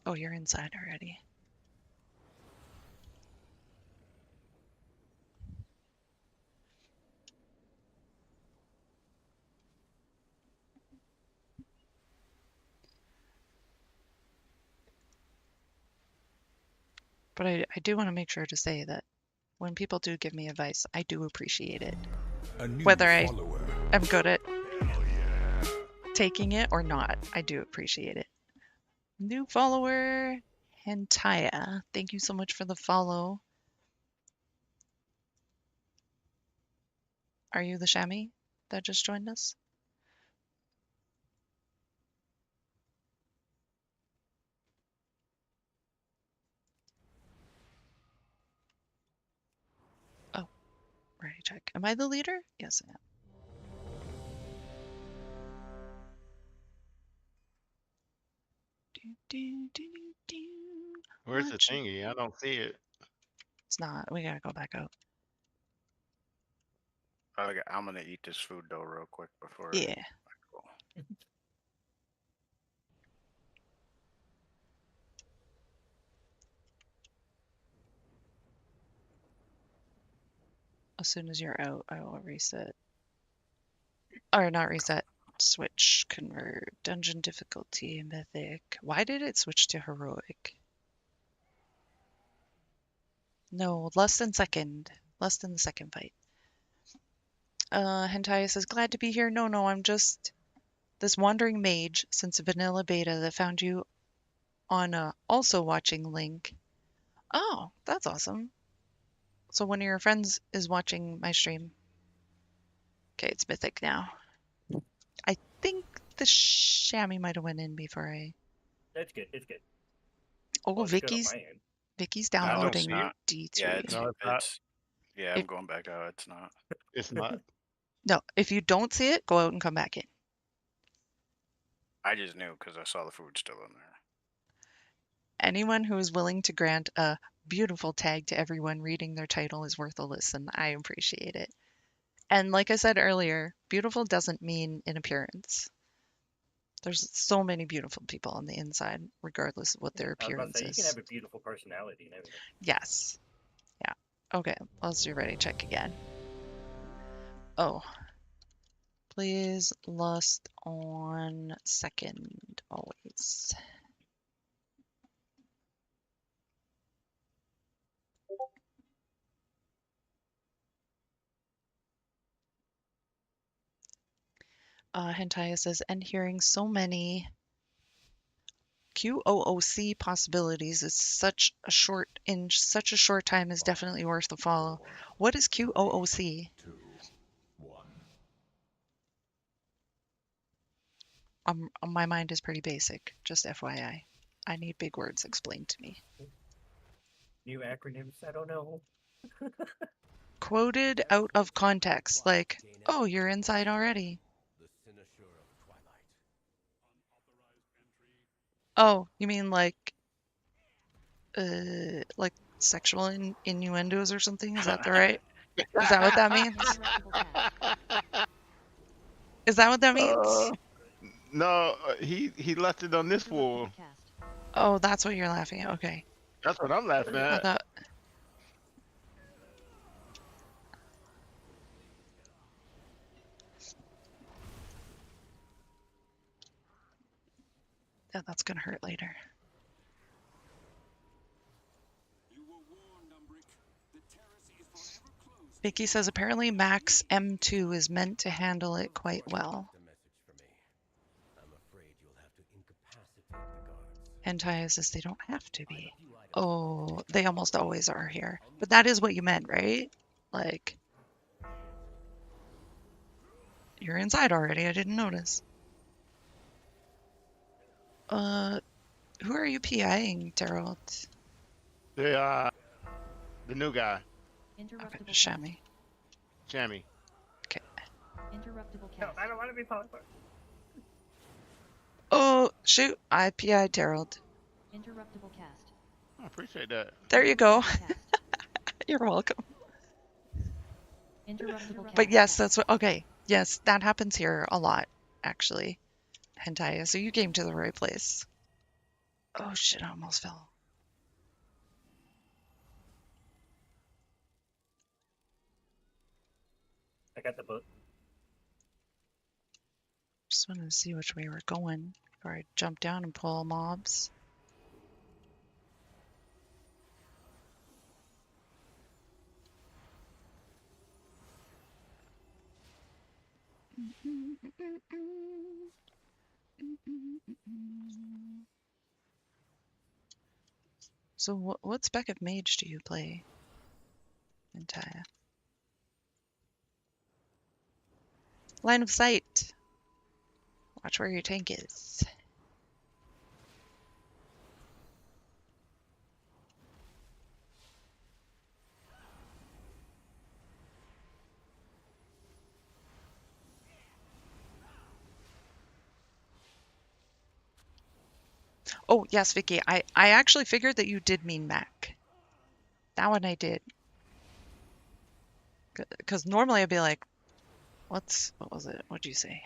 Oh, you're inside already. But I do want to make sure to say that when people do give me advice, I do appreciate it. A new Whether I follower. am good at taking it or not, I do appreciate it. New follower, Hentaya. Thank you so much for the follow. Are you the chamois that just joined us? Oh, right, check. Am I the leader? Yes, I am. Do, do, do, do, Where's the watch. thingy? I don't see it. It's not. We gotta go back out. I'm gonna eat this food though real quick before. Yeah. I go. As soon as you're out, I will reset. Or not reset. Switch, convert, dungeon difficulty, mythic. Why did it switch to heroic? No, less than second. Less than the second fight. Hentai says, glad to be here. No, I'm just this wandering mage since vanilla beta that found you on a also watching link. Oh, that's awesome. So one of your friends is watching my stream. Okay, it's mythic now. I think the chamois might have went in before I. That's good. It's good. Oh, Well, it's good on my end. Vicky's No, it's downloading not. D3. Yeah, it's No, it's not. it's. Yeah, If I'm going back out. It's not. It's not. no, if you don't see it, go out and come back in. I just knew because I saw the food still in there. Anyone who is willing to grant a beautiful tag to everyone reading their title is worth a listen. I appreciate it. And like I said earlier, beautiful doesn't mean in appearance. There's so many beautiful people on the inside, regardless of what their I was about appearance to say, you can is. have a beautiful personality and everything. Yes. Yeah. Okay, let's do ready check again. Oh. Please lust on second always. Hentai says, and hearing so many QOOC possibilities is such a short time is definitely worth the follow. What is QOOC? 2, 1. My mind is pretty basic, just FYI. I need big words explained to me. New acronyms? I don't know. Quoted out of context, like, oh, you're inside already. Oh, you mean like sexual innuendos or something? Is that the right? Is that what that means? Is that what that means? No, he left it on this fool. Oh, that's what you're laughing at. Okay. That's what I'm laughing I at. thought. Yeah, that's gonna hurt later. Vicky says apparently Max M2 is meant to handle it quite well. Hentai says they don't have to be. Oh, they almost always are here. But that is what you meant, right? Like, you're inside already. I didn't notice. Who are you PIing, Gerald? The new guy. Interruptible cast. Chamois. Jammy. Interruptible No, cast. I don't want to be polypart. Oh, shoot. I PI'd Harold. Interruptible cast. I appreciate that. There you go. Interruptible cast. You're welcome. Interruptible cast. But yes, that's what. Okay. Yes, that happens here a lot, actually. Hentai. So you came to the right place. Oh shit, I almost fell. I got the book. Just wanted to see which way we're going before I jump down and pull mobs. So what spec of mage do you play, Entire? Line of sight. Watch where your tank is. Oh, yes, Vicky. I actually figured that you did mean Mac. That one I did. Because normally I'd be like, what was it? What'd you say?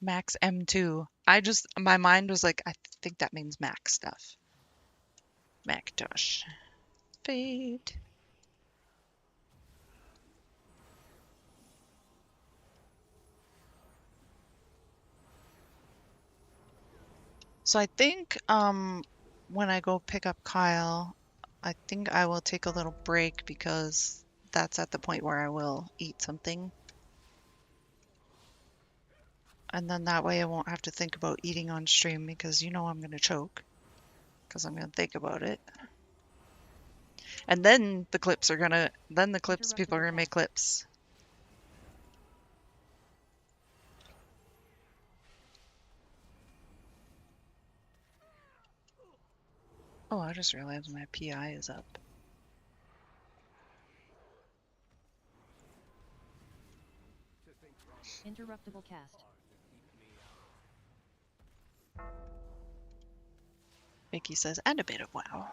Max M2. My mind was like, I think that means Mac stuff. Macintosh. Fade. So I think when I go pick up Kyle, I think I will take a little break because that's at the point where I will eat something. And then that way I won't have to think about eating on stream because you know I'm going to choke because I'm going to think about it. And then the clips people are going to make clips. Oh, I just realized my PI is up. Interruptible cast. Vicky says, and a bit of WoW.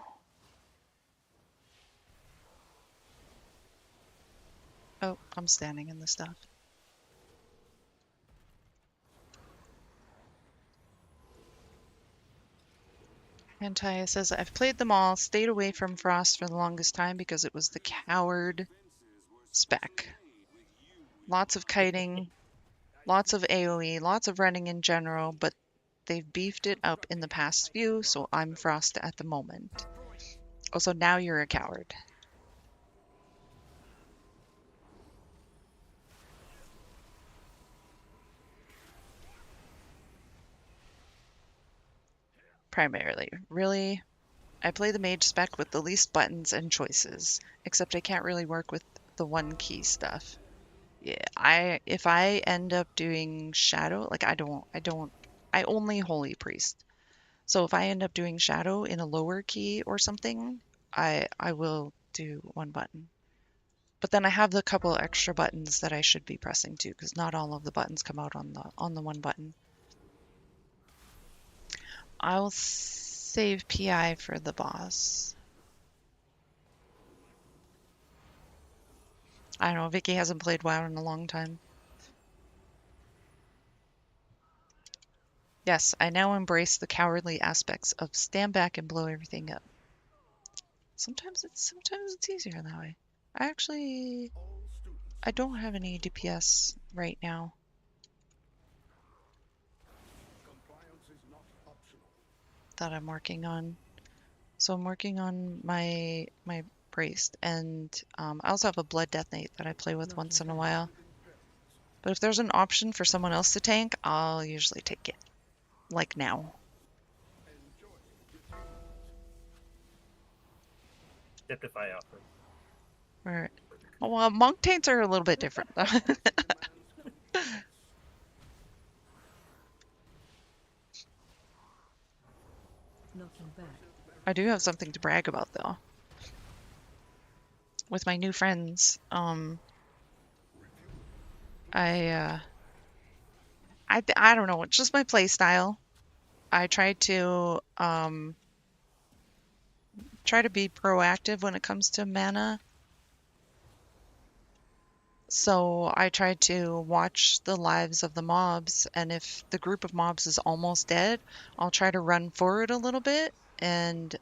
Oh, I'm standing in the stuff. Antaya says, I've played them all, stayed away from Frost for the longest time because it was the coward spec. Lots of kiting, lots of AoE, lots of running in general, but they've beefed it up in the past few, so I'm Frost at the moment. Also, now you're a coward. Primarily. Really, I play the mage spec with the least buttons and choices, except I can't really work with the one key stuff. Yeah, if I end up doing shadow, like I only holy priest. So if I end up doing shadow in a lower key or something, I will do one button. But then I have the couple extra buttons that I should be pressing too, because not all of the buttons come out on the one button. I'll save PI for the boss. I don't know, Vicky hasn't played WoW in a long time. Yes, I now embrace the cowardly aspects of stand back and blow everything up. Sometimes it's easier that way. I don't have any DPS right now. That I'm working on. So I'm working on my priest, and I also have a blood death knight that I play with once in a while. But if there's an option for someone else to tank, I'll usually take it. Like now. Except if I offer. Right. Well, monk taints are a little bit different. Knocking back. I do have something to brag about though. With my new friends, I don't know, it's just my play style. I try to be proactive when it comes to mana. So I try to watch the lives of the mobs, and if the group of mobs is almost dead, I'll try to run forward a little bit and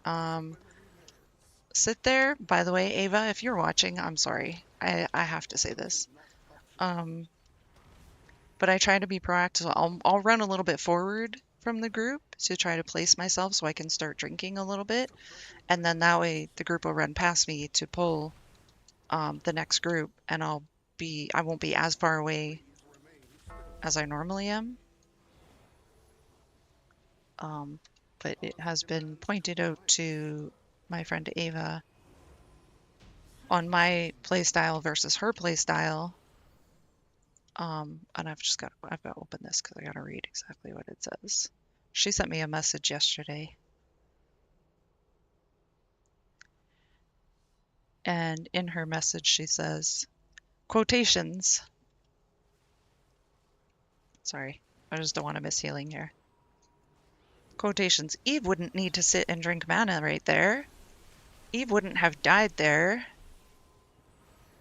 sit there. By the way, Ava, if you're watching, I'm sorry. I have to say this. But I try to be proactive. I'll run a little bit forward from the group to try to place myself so I can start drinking a little bit, and then that way the group will run past me to pull the next group, and I won't be as far away as I normally am. But it has been pointed out to my friend Ava on my playstyle versus her playstyle. And I've got to open this because I got to read exactly what it says. She sent me a message yesterday. And in her message, she says, quotations. Sorry, I just don't want to miss healing here. Quotations. Eve wouldn't need to sit and drink mana right there. Eve wouldn't have died there.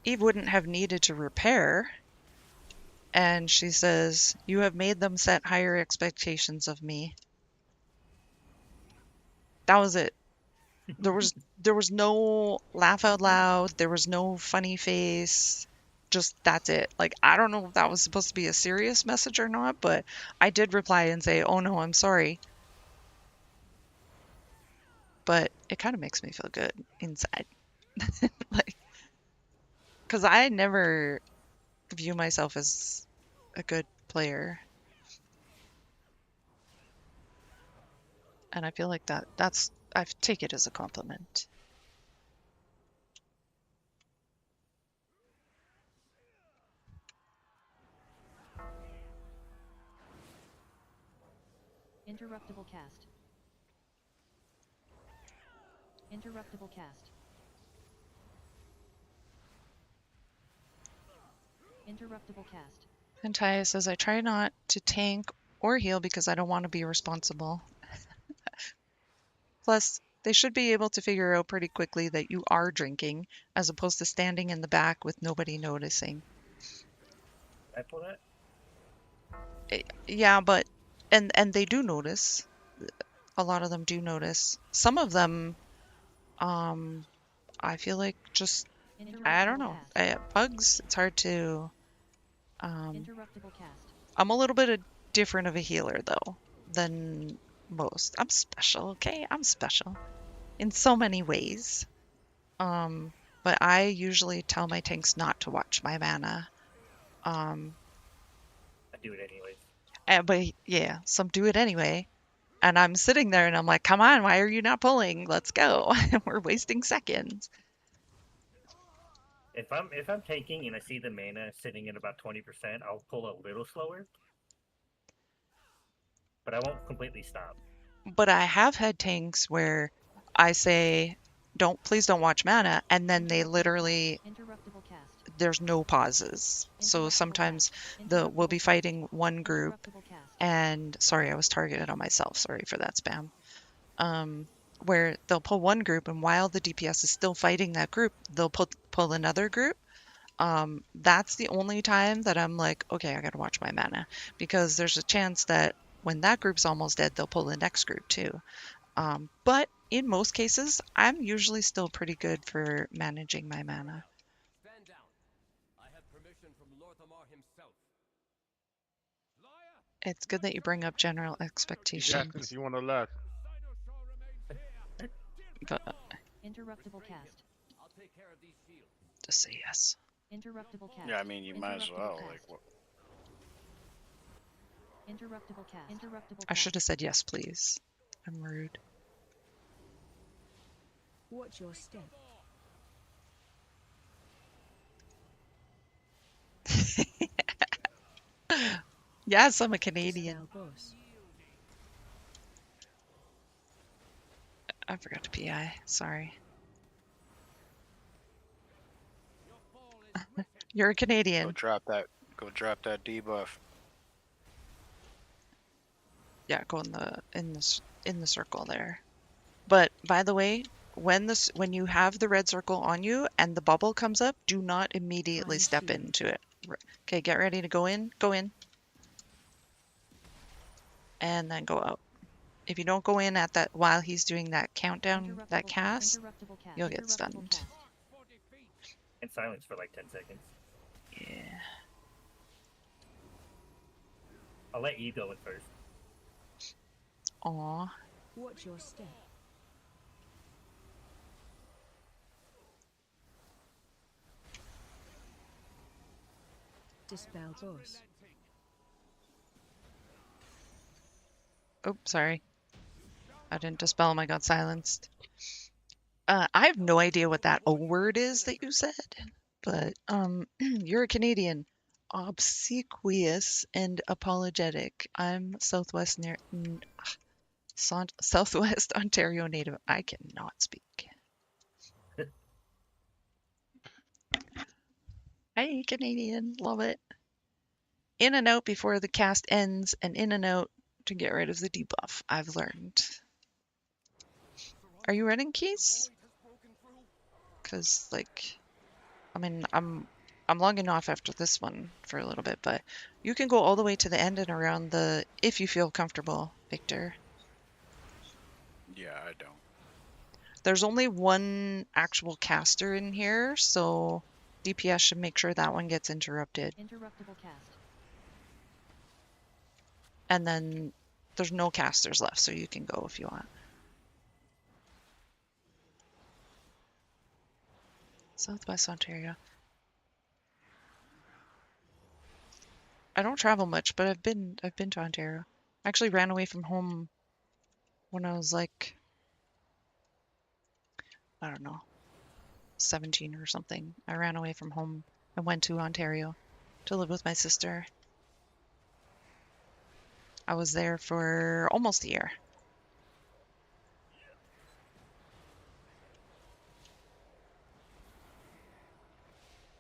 Eve wouldn't have needed to repair. And she says, you have made them set higher expectations of me. That was it. There was no laugh out loud. There was no funny face. Just that's it. Like, I don't know if that was supposed to be a serious message or not, but I did reply and say, oh no, I'm sorry. But it kind of makes me feel good inside. Like, because I never view myself as a good player. And I feel like I take it as a compliment. Interruptible cast. Interruptible cast. Interruptible cast. And Taya says, I try not to tank or heal because I don't want to be responsible. Plus, they should be able to figure out pretty quickly that you are drinking, as opposed to standing in the back with nobody noticing. I pull that? Yeah, but and they do notice. A lot of them do notice. Some of them, I feel like just I don't know. Bugs. It's hard to. Interruptible cast. I'm a little bit different of a healer though than most. I'm special, okay? I'm special in so many ways. But I usually tell my tanks not to watch my mana. I do it anyways. But yeah, some do it anyway. And I'm sitting there and I'm like, come on, why are you not pulling? Let's go. We're wasting seconds. If I'm tanking and I see the mana sitting at about 20%, I'll pull a little slower. But I won't completely stop. But I have had tanks where I say, please don't watch mana, and then they literally there's no pauses. So sometimes we'll be fighting one group and sorry, I was targeted on myself. Sorry for that spam. Where they'll pull one group and while the DPS is still fighting that group, they'll pull another group. That's the only time that I'm like, okay, I gotta watch my mana because there's a chance that when that group's almost dead, they'll pull the next group too. But in most cases, I'm usually still pretty good for managing my mana. Stand down. I have permission from Lorthamar himself. It's good that you bring up general Jackson, expectations. if you want to left. But Interruptible cast. I'll take care of these shields. just say yes. Interruptible cast. Yeah, I mean, you might as well. Interruptible Like, cast. what? Interruptible cast. Interruptible I cast. should have said yes, please. I'm rude. Watch your step. Yes, I'm a Canadian. Now, boss. I forgot to PI. Sorry. You're a Go Canadian. drop that. Go drop that debuff. Yeah, go in the circle there. But by the way, when you have the red circle on you and the bubble comes up, do not immediately Time step shield. into it. Okay, get ready to go in. Go in. And then go out. If you don't go in at that while he's doing that countdown, that cast, you'll get stunned. And silence for like 10 seconds. Yeah. I'll let you go in first. Aw. Watch your step. Dispel boss. Oh, sorry. I didn't dispel him, I got silenced. I have no idea what that O word is that you said, but you're a Canadian. Obsequious and apologetic. I'm Southwest Ontario native. I cannot speak. Hey, Canadian. Love it. In and out before the cast ends, and in and out to get rid of the debuff. I've learned. Are you running keys? Because, like, I mean, I'm logging off after this one for a little bit, but you can go all the way to the end and around the if you feel comfortable, Victor. Yeah, I don't. There's only one actual caster in here, so DPS should make sure that one gets interrupted. Interruptible cast. And then there's no casters left, so you can go if you want. Southwest Ontario. I don't travel much, but I've been to Ontario. I actually ran away from home when I was like, I don't know, 17 or something. I ran away from home and went to Ontario to live with my sister. I was there for almost a year.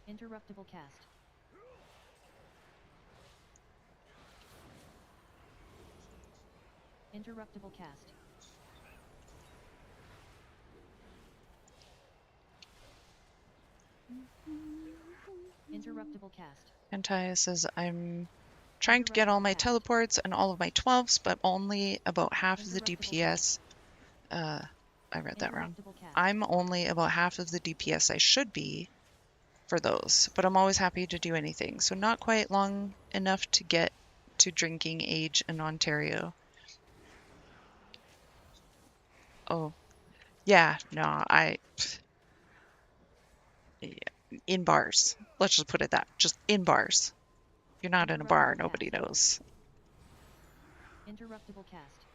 Interruptible cast. Interruptible cast. Interruptible cast. Antia says, I'm trying to get all my teleports and all of my 12s, but only about half of the DPS. I read that wrong. I'm only about half of the DPS I should be for those, but I'm always happy to do anything. So not quite long enough to get to drinking age in Ontario. Oh, yeah, no, yeah, in bars. Let's just put it that, just in bars. You're not in a bar, nobody knows. Interruptible cast.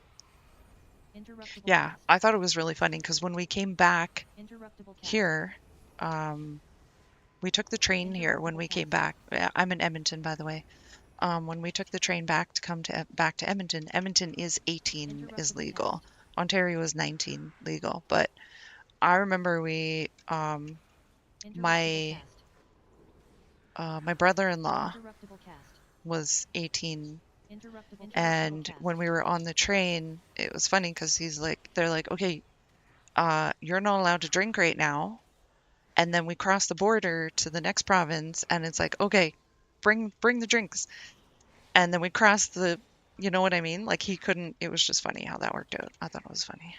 Interruptible Yeah, cast. I thought it was really funny because when we came back Interruptible cast. here, we took the train here when we came back. I'm in Edmonton, by the way. When we took the train back to come to back to Edmonton, Edmonton is 18 is legal. Ontario is 19 legal. But I remember we, my brother-in-law Interruptible cast. was 18, Interruptible and cast. when we were on the train, it was funny because they're like, okay, you're not allowed to drink right now. And then we cross the border to the next province, and it's like, okay, bring the drinks. And then we crossed the, you know what I mean? Like he couldn't. It was just funny how that worked out. I thought it was funny.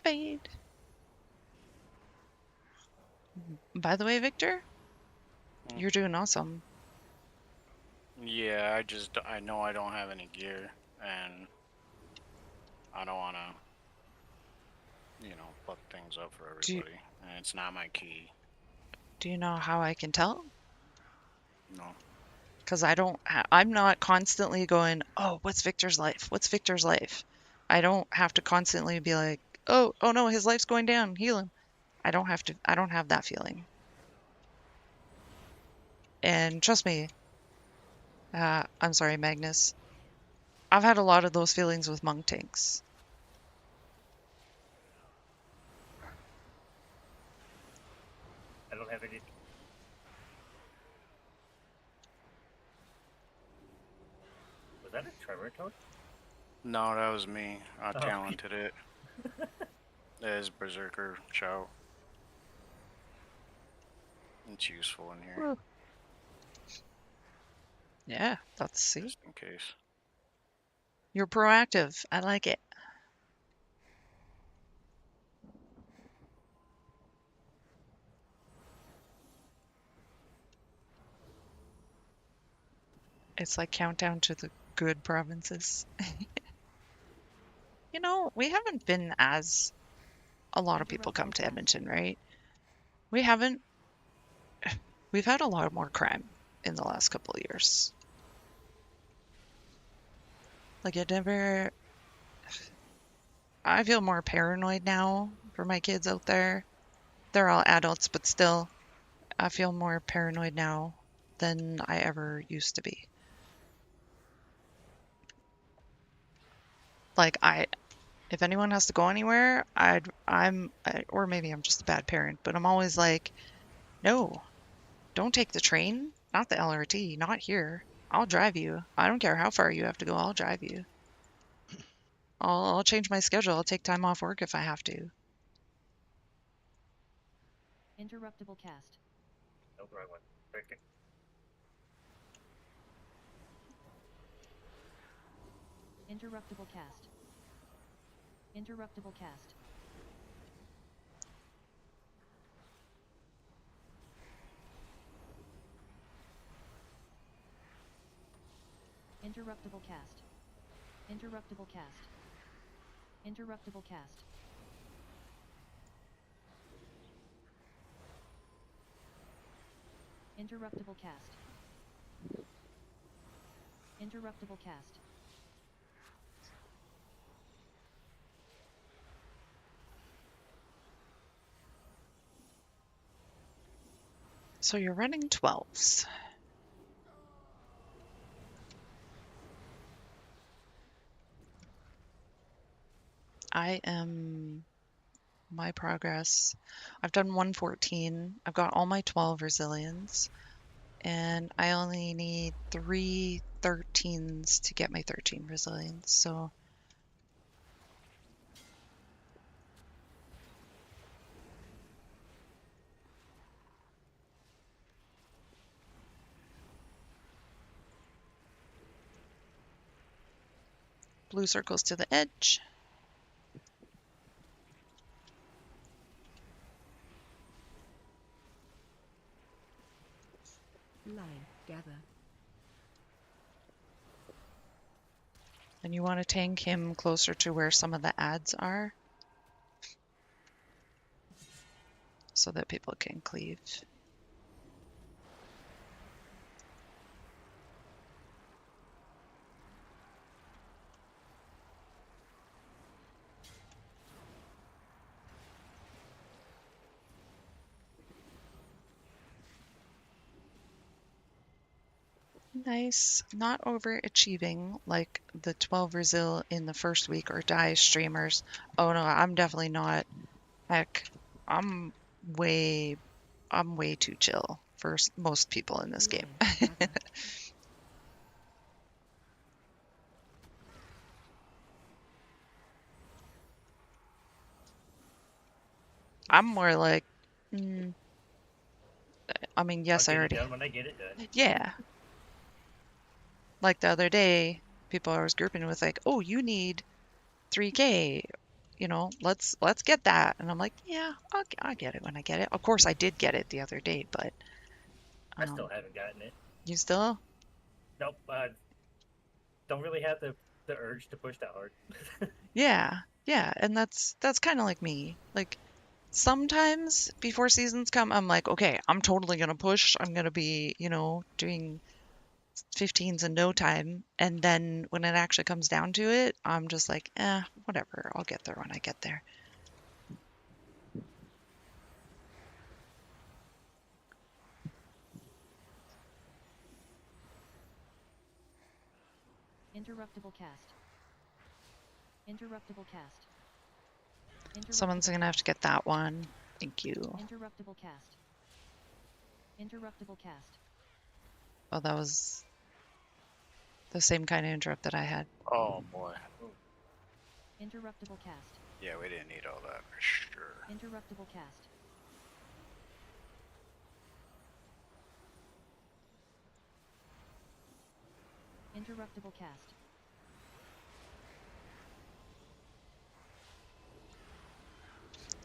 Fade. By the way, Victor, you're doing awesome. Yeah, I know I don't have any gear, and I don't want to, fuck things up for everybody. And it's not my key. Do you know how I can tell? No. Because I'm not constantly going, oh, what's Victor's life? What's Victor's life? I don't have to constantly be like, oh no, his life's going down. Heal him. I don't have that feeling. And trust me, I'm sorry, Magnus. I've had a lot of those feelings with monk tanks. I don't have any. Was that a tremor torch? No, that was me. I Oh. talented it. That is Berserker shout. It's useful in here, Yeah, let's see. just in case. You're proactive. I like it. It's like countdown to the good provinces. You know, we haven't been as a lot of people come to Edmonton, right? We haven't. We've had a lot more crime in the last couple of years. Like it never. I feel more paranoid now for my kids out there. They're all adults, but still, I feel more paranoid now than I ever used to be. Like if anyone has to go anywhere, or maybe I'm just a bad parent, but I'm always like, no, don't take the train, not the LRT, not here. I'll drive you. I don't care how far you have to go. I'll drive you. I'll change my schedule. I'll take time off work if I have to. Interruptible cast. No, wrong one. Okay. Interruptible cast. Interruptible cast. Interruptible cast. Interruptible cast. Interruptible cast. Interruptible cast. Interruptible cast. So you're running 12s. I am my progress. I've done 114. I've got all my 12 resilience. And I only need 3 13s to get my 13 resilience. So blue circles to the edge. Line. Gather. And you want to tank him closer to where some of the ads are so that people can cleave. Nice. Not overachieving like the 12 resil in the first week or die streamers. Oh no, I'm definitely not. Heck, I'm way I'm way too chill for most people in this game. Line. Gather. I'm more like, I mean, yes, I'll I get already. it done when I get it done. Yeah. Like the other day, people I was grouping with like, "Oh, you need 3K. You know, let's get that." And I'm like, "Yeah, I'll get it when I get it." Of course, I did get it the other day, but I still haven't gotten it. you still? Nope. Don't really have the urge to push that hard. Yeah. Yeah, and that's kind of like me. Like sometimes before seasons come, I'm like, "Okay, I'm totally going to push. I'm going to be, doing 15s in no time." And then when it actually comes down to it, I'm just like, whatever. I'll get there when I get there. Interruptible cast. Interruptible cast. Someone's Interruptible gonna have to get that one. Thank you. Interruptible cast. Interruptible cast. Oh, that was the same kind of interrupt that I had. Oh boy. Interruptible cast. Yeah, we didn't need all that for sure. Interruptible cast. Interruptible cast.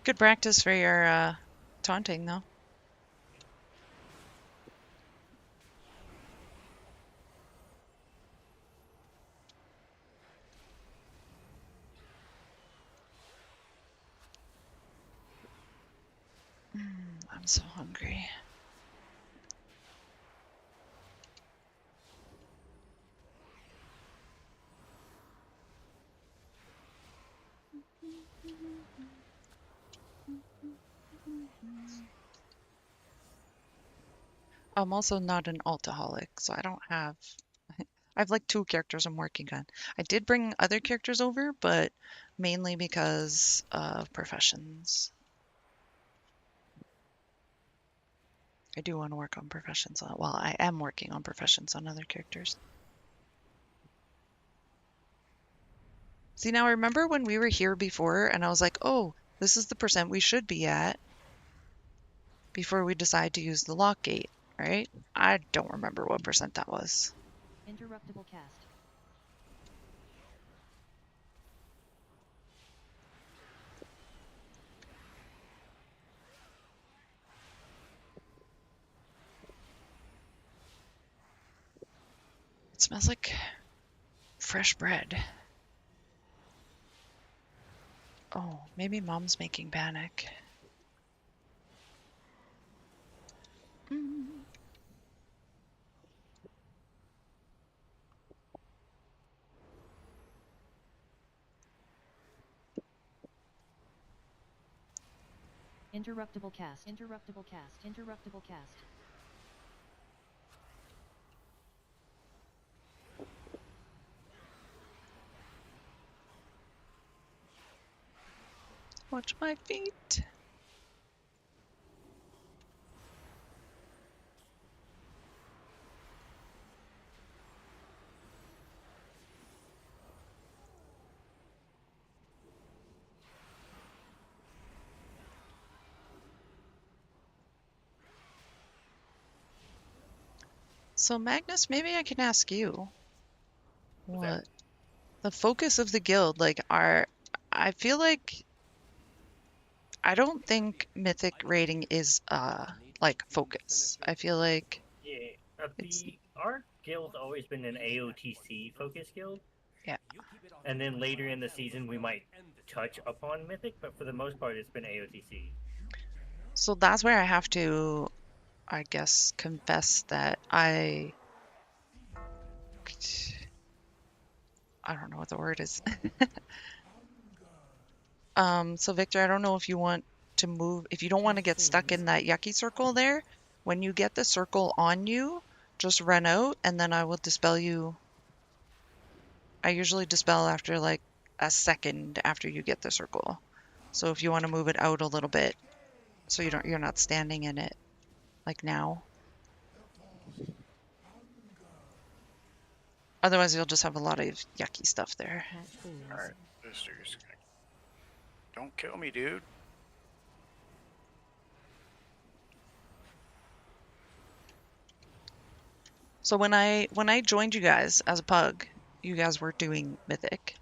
Good practice for your taunting, though. I'm so hungry. I'm also not an altaholic, so I don't have. I have like 2 characters I'm working on. I did bring other characters over, but mainly because of professions. I do want to work on professions. Well, I am working on professions on other characters. See, now I remember when we were here before, and I was like, oh, this is the percent we should be at before we decide to use the lock gate, right? I don't remember what percent that was. Interruptible cast. It smells like fresh bread. Oh, maybe Mom's making panic. Interruptible cast. Interruptible cast. Interruptible cast. Watch my feet. So Magnus, maybe I can ask you what the focus of the guild like are. I feel like I don't think mythic rating is like focus. I feel like Yeah, it's our guild's always been an AOTC focus guild. yeah. And then later in the season we might touch upon mythic, but for the most part it's been AOTC. So that's where I have to, I guess, confess that I don't know what the word is. So Victor, I don't know if you want to move, if you don't want to get stuck in that yucky circle there, when you get the circle on you, just run out and then I will dispel you. I usually dispel after like a second after you get the circle. So if you want to move it out a little bit so you're not standing in it like now. Otherwise you'll just have a lot of yucky stuff there. Alright, this dude's gonna... Don't kill me, dude. So when I joined you guys as a pug, you guys were doing mythic.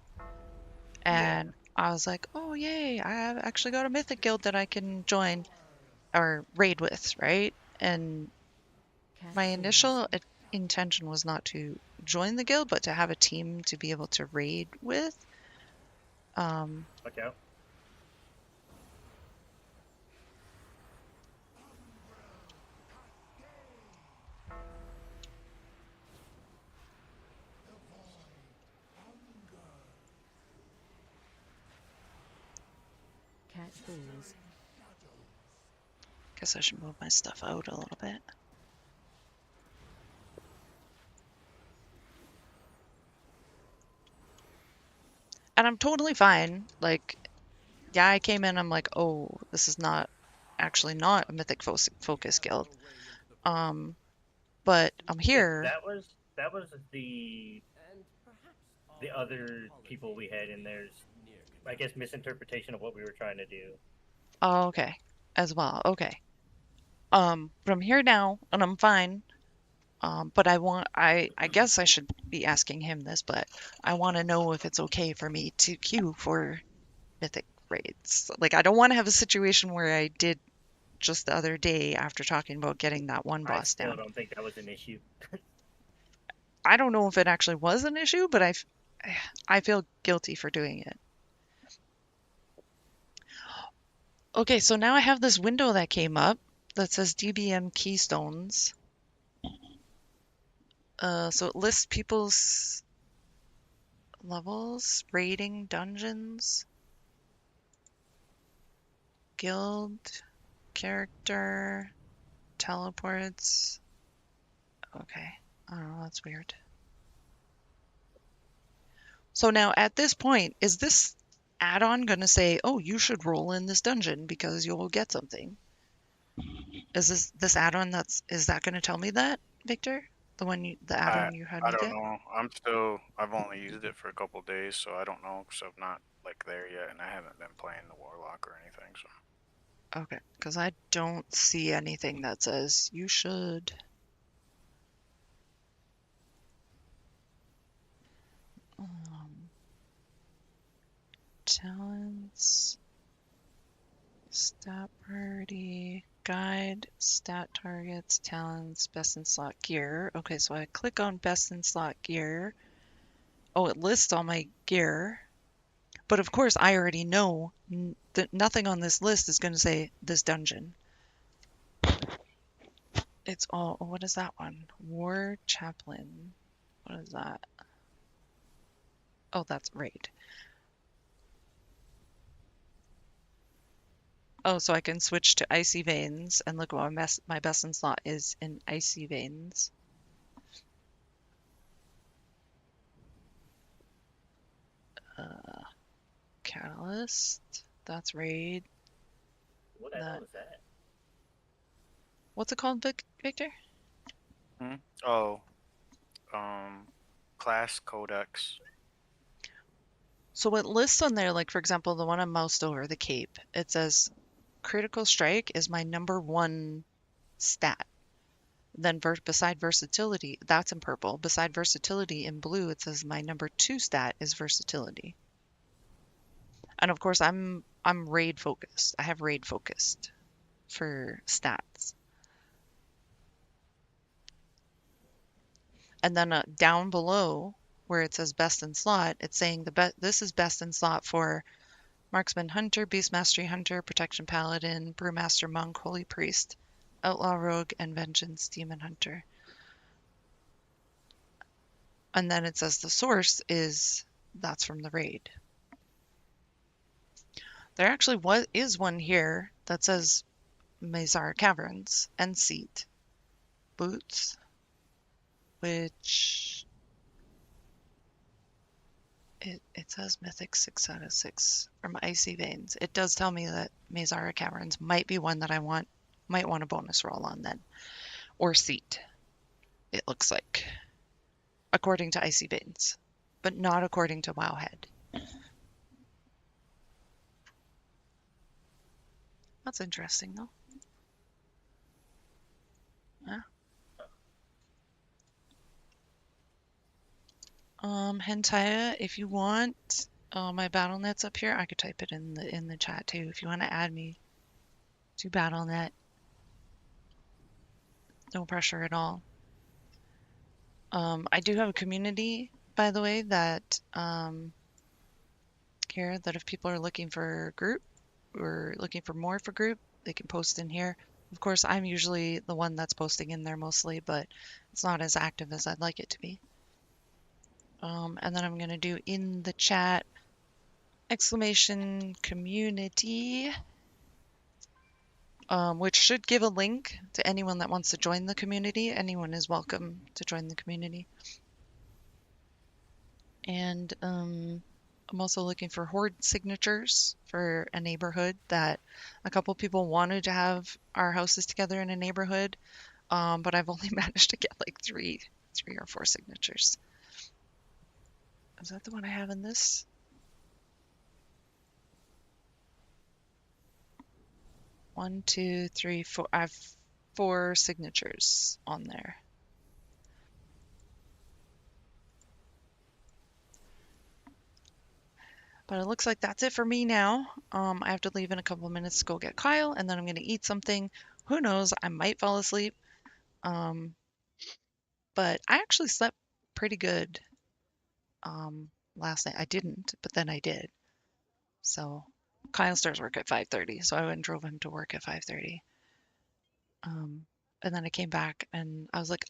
And I was like, "Oh, yay, I have actually got a mythic guild that I can join or raid with, right?" And my initial intention was not to join the guild, but to have a team to be able to raid with. Watch out. Cat falls. Guess I should move my stuff out a little bit. And I'm totally fine. Like, yeah, I came in, I'm like, oh, this is not actually not a Mythic Focus guild. But I'm here. That was the other people we had in there's, I guess, misinterpretation of what we were trying to do. Oh, okay. As well. Okay. But I'm here now and I'm fine. But I guess I should be asking him this, but I want to know if it's okay for me to queue for Mythic raids. Like, I don't want to have a situation where I did just the other day after talking about getting that one I boss still down. don't think that was an issue. I don't know if it actually was an issue, but I feel guilty for doing it. Okay, so now I have this window that came up that says DBM Keystones. So it lists people's levels, raiding, dungeons, guild, character, teleports. Okay, I don't know, that's weird. So now at this point, is this add-on gonna say, oh, you should roll in this dungeon because you'll get something? Is this add-on is that gonna tell me that, Victor? The I add-on you had I me don't get? know. I've only used it for a couple days, so I don't know because I'm not like there yet, and I haven't been playing the Warlock or anything. So Okay, because I don't see anything that says you should. Talents, stat priority, guide, stat targets, talents, best in slot gear. Okay, so I click on best in slot gear. Oh, it lists all my gear. But of course, I already know that nothing on this list is going to say this dungeon. It's all, oh, what is that one? War Chaplain. What is that? Oh, that's raid. Oh, so I can switch to Icy Veins and look what my best in slot is in Icy Veins. Catalyst. That's raid. What the hell is that? What's it called, Victor? oh, class codex. So it lists on there, like for example, the one I'm moused over, the cape. It says critical strike is my #1 stat. Then beside versatility, that's in purple. Beside versatility in blue, it says my #2 stat is versatility. And of course, I'm raid focused. I have raid focused for stats. And then down below, where it says best in slot, it's saying this is best in slot for Marksman Hunter, Beast Mastery Hunter, Protection Paladin, Brewmaster Monk, Holy Priest, Outlaw Rogue, and Vengeance Demon Hunter. And then it says the source that's from the raid. There actually is one here that says Mazar Caverns and Seat Boots, which it says Mythic 6 out of 6 from Icy Veins. It does tell me that Mazara Caverns might be one that I might want a bonus roll on then. Or Seat, it looks like. According to Icy Veins. But not according to Wowhead. That's interesting though. Yeah. Hentaya, if you want, my BattleNet's up here. I could type it in the chat too. If you want to add me to BattleNet, no pressure at all. I do have a community, by the way, that here that if people are looking for group or looking for more for group, they can post in here. Of course, I'm usually the one that's posting in there mostly, but it's not as active as I'd like it to be. And then I'm going to do in the chat !community, which should give a link to anyone that wants to join the community. Anyone is welcome to join the community. And, I'm also looking for horde signatures for a neighborhood that a couple people wanted to have our houses together in a neighborhood, but I've only managed to get like three or four signatures. Is that the one I have in this? One, two, three, four. I have 4 signatures on there. But it looks like that's it for me now. I have to leave in a couple of minutes to go get Kyle, and then I'm going to eat something. Who knows? I might fall asleep. Um, but I actually slept pretty good last night. I didn't, but then I did. So Kyle starts work at 5:30, so I went and drove him to work at 5:30. And then I came back and I was like,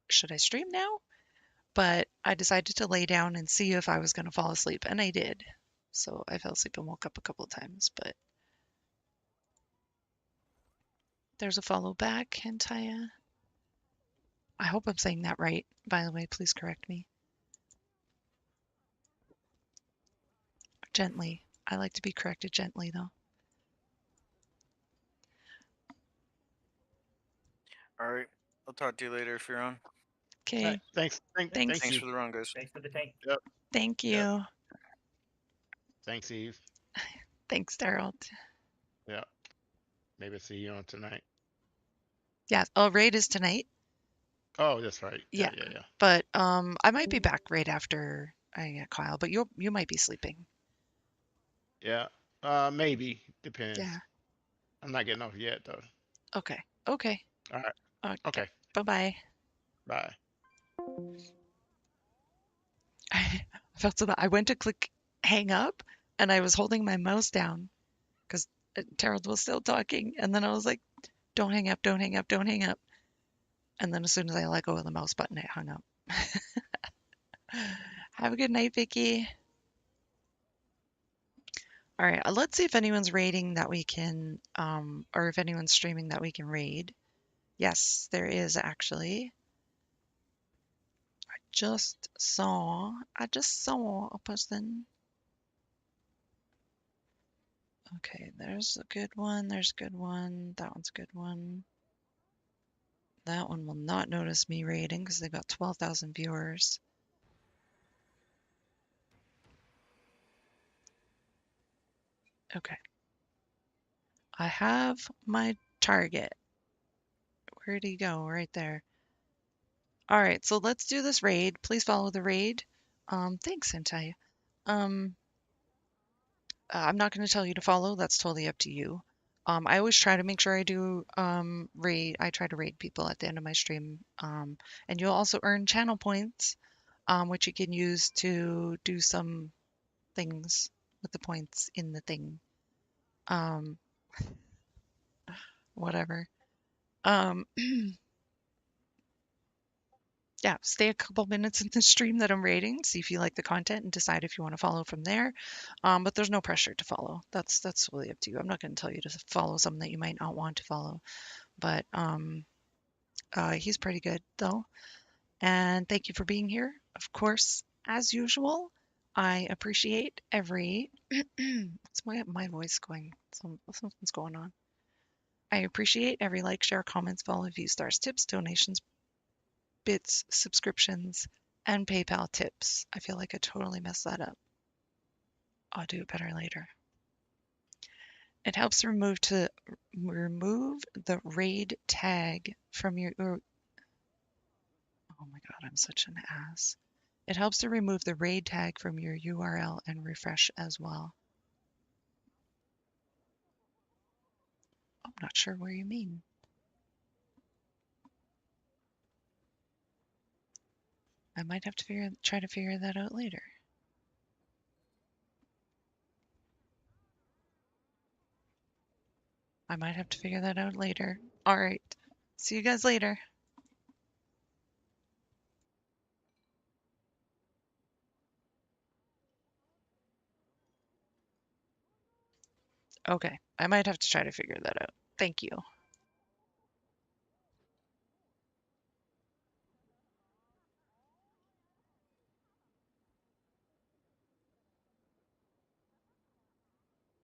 should I stream now? But I decided to lay down and see if I was going to fall asleep, and I did. So I fell asleep and woke up a couple of times, but there's a follow back, Hentaya. I hope I'm saying that right. By the way, please correct me. Gently. I like to be corrected gently, though. All right. I'll talk to you later if you're on. Okay. Thanks. Thanks. Thanks Eve. for the run, guys. Thanks for the tank. Yep. Thank you. Yep. Thanks, Eve. Thanks, Daryl. Yeah. Maybe see you on tonight. Yeah. Oh, raid is tonight. Oh, that's right. Yeah. Yeah. But I might be back right after I get Kyle, but you might be sleeping. Yeah. Maybe. Depends. Yeah. I'm not getting off yet, though. Okay. Okay. All right. Okay. Bye-bye. Bye. I felt so bad. I went to click hang up and I was holding my mouse down because Terrell was still talking. And then I was like, don't hang up, don't hang up, don't hang up. And then as soon as I let go of the mouse button, it hung up. Have a good night, Vicky. All right, let's see if anyone's raiding that we can, or if anyone's streaming that we can raid. Yes, there is actually. I just saw a person. Okay, there's a good one. There's a good one. That one's a good one. That one will not notice me raiding because they've got 12,000 viewers. Okay. I have my target. Where'd he go? Right there. All right, so let's do this raid. Please follow the raid. Thanks, Sentai. I'm not going to tell you to follow. That's totally up to you. I always try to make sure I do raid. I try to raid people at the end of my stream. And you'll also earn channel points, which you can use to do some things with the points in the thing. Whatever. Yeah, stay a couple minutes in the stream that I'm rating, see if you like the content, and decide if you want to follow from there. But there's no pressure to follow. That's totally up to you. I'm not going to tell you to follow something that you might not want to follow. But he's pretty good though. And thank you for being here. Of course, as usual, I appreciate every. What's my voice going? Something's going on. I appreciate every like, share, comments, follow, view, stars, tips, donations, bits, subscriptions, and PayPal tips. I feel like I totally messed that up. I'll do it better later. It helps remove the raid tag from your. Oh my god, I'm such an ass. It helps to remove the raid tag from your URL and refresh as well. I'm not sure where you mean. I might have to try to figure that out later. I might have to figure that out later. All right. See you guys later. Okay. I might have to try to figure that out. Thank you.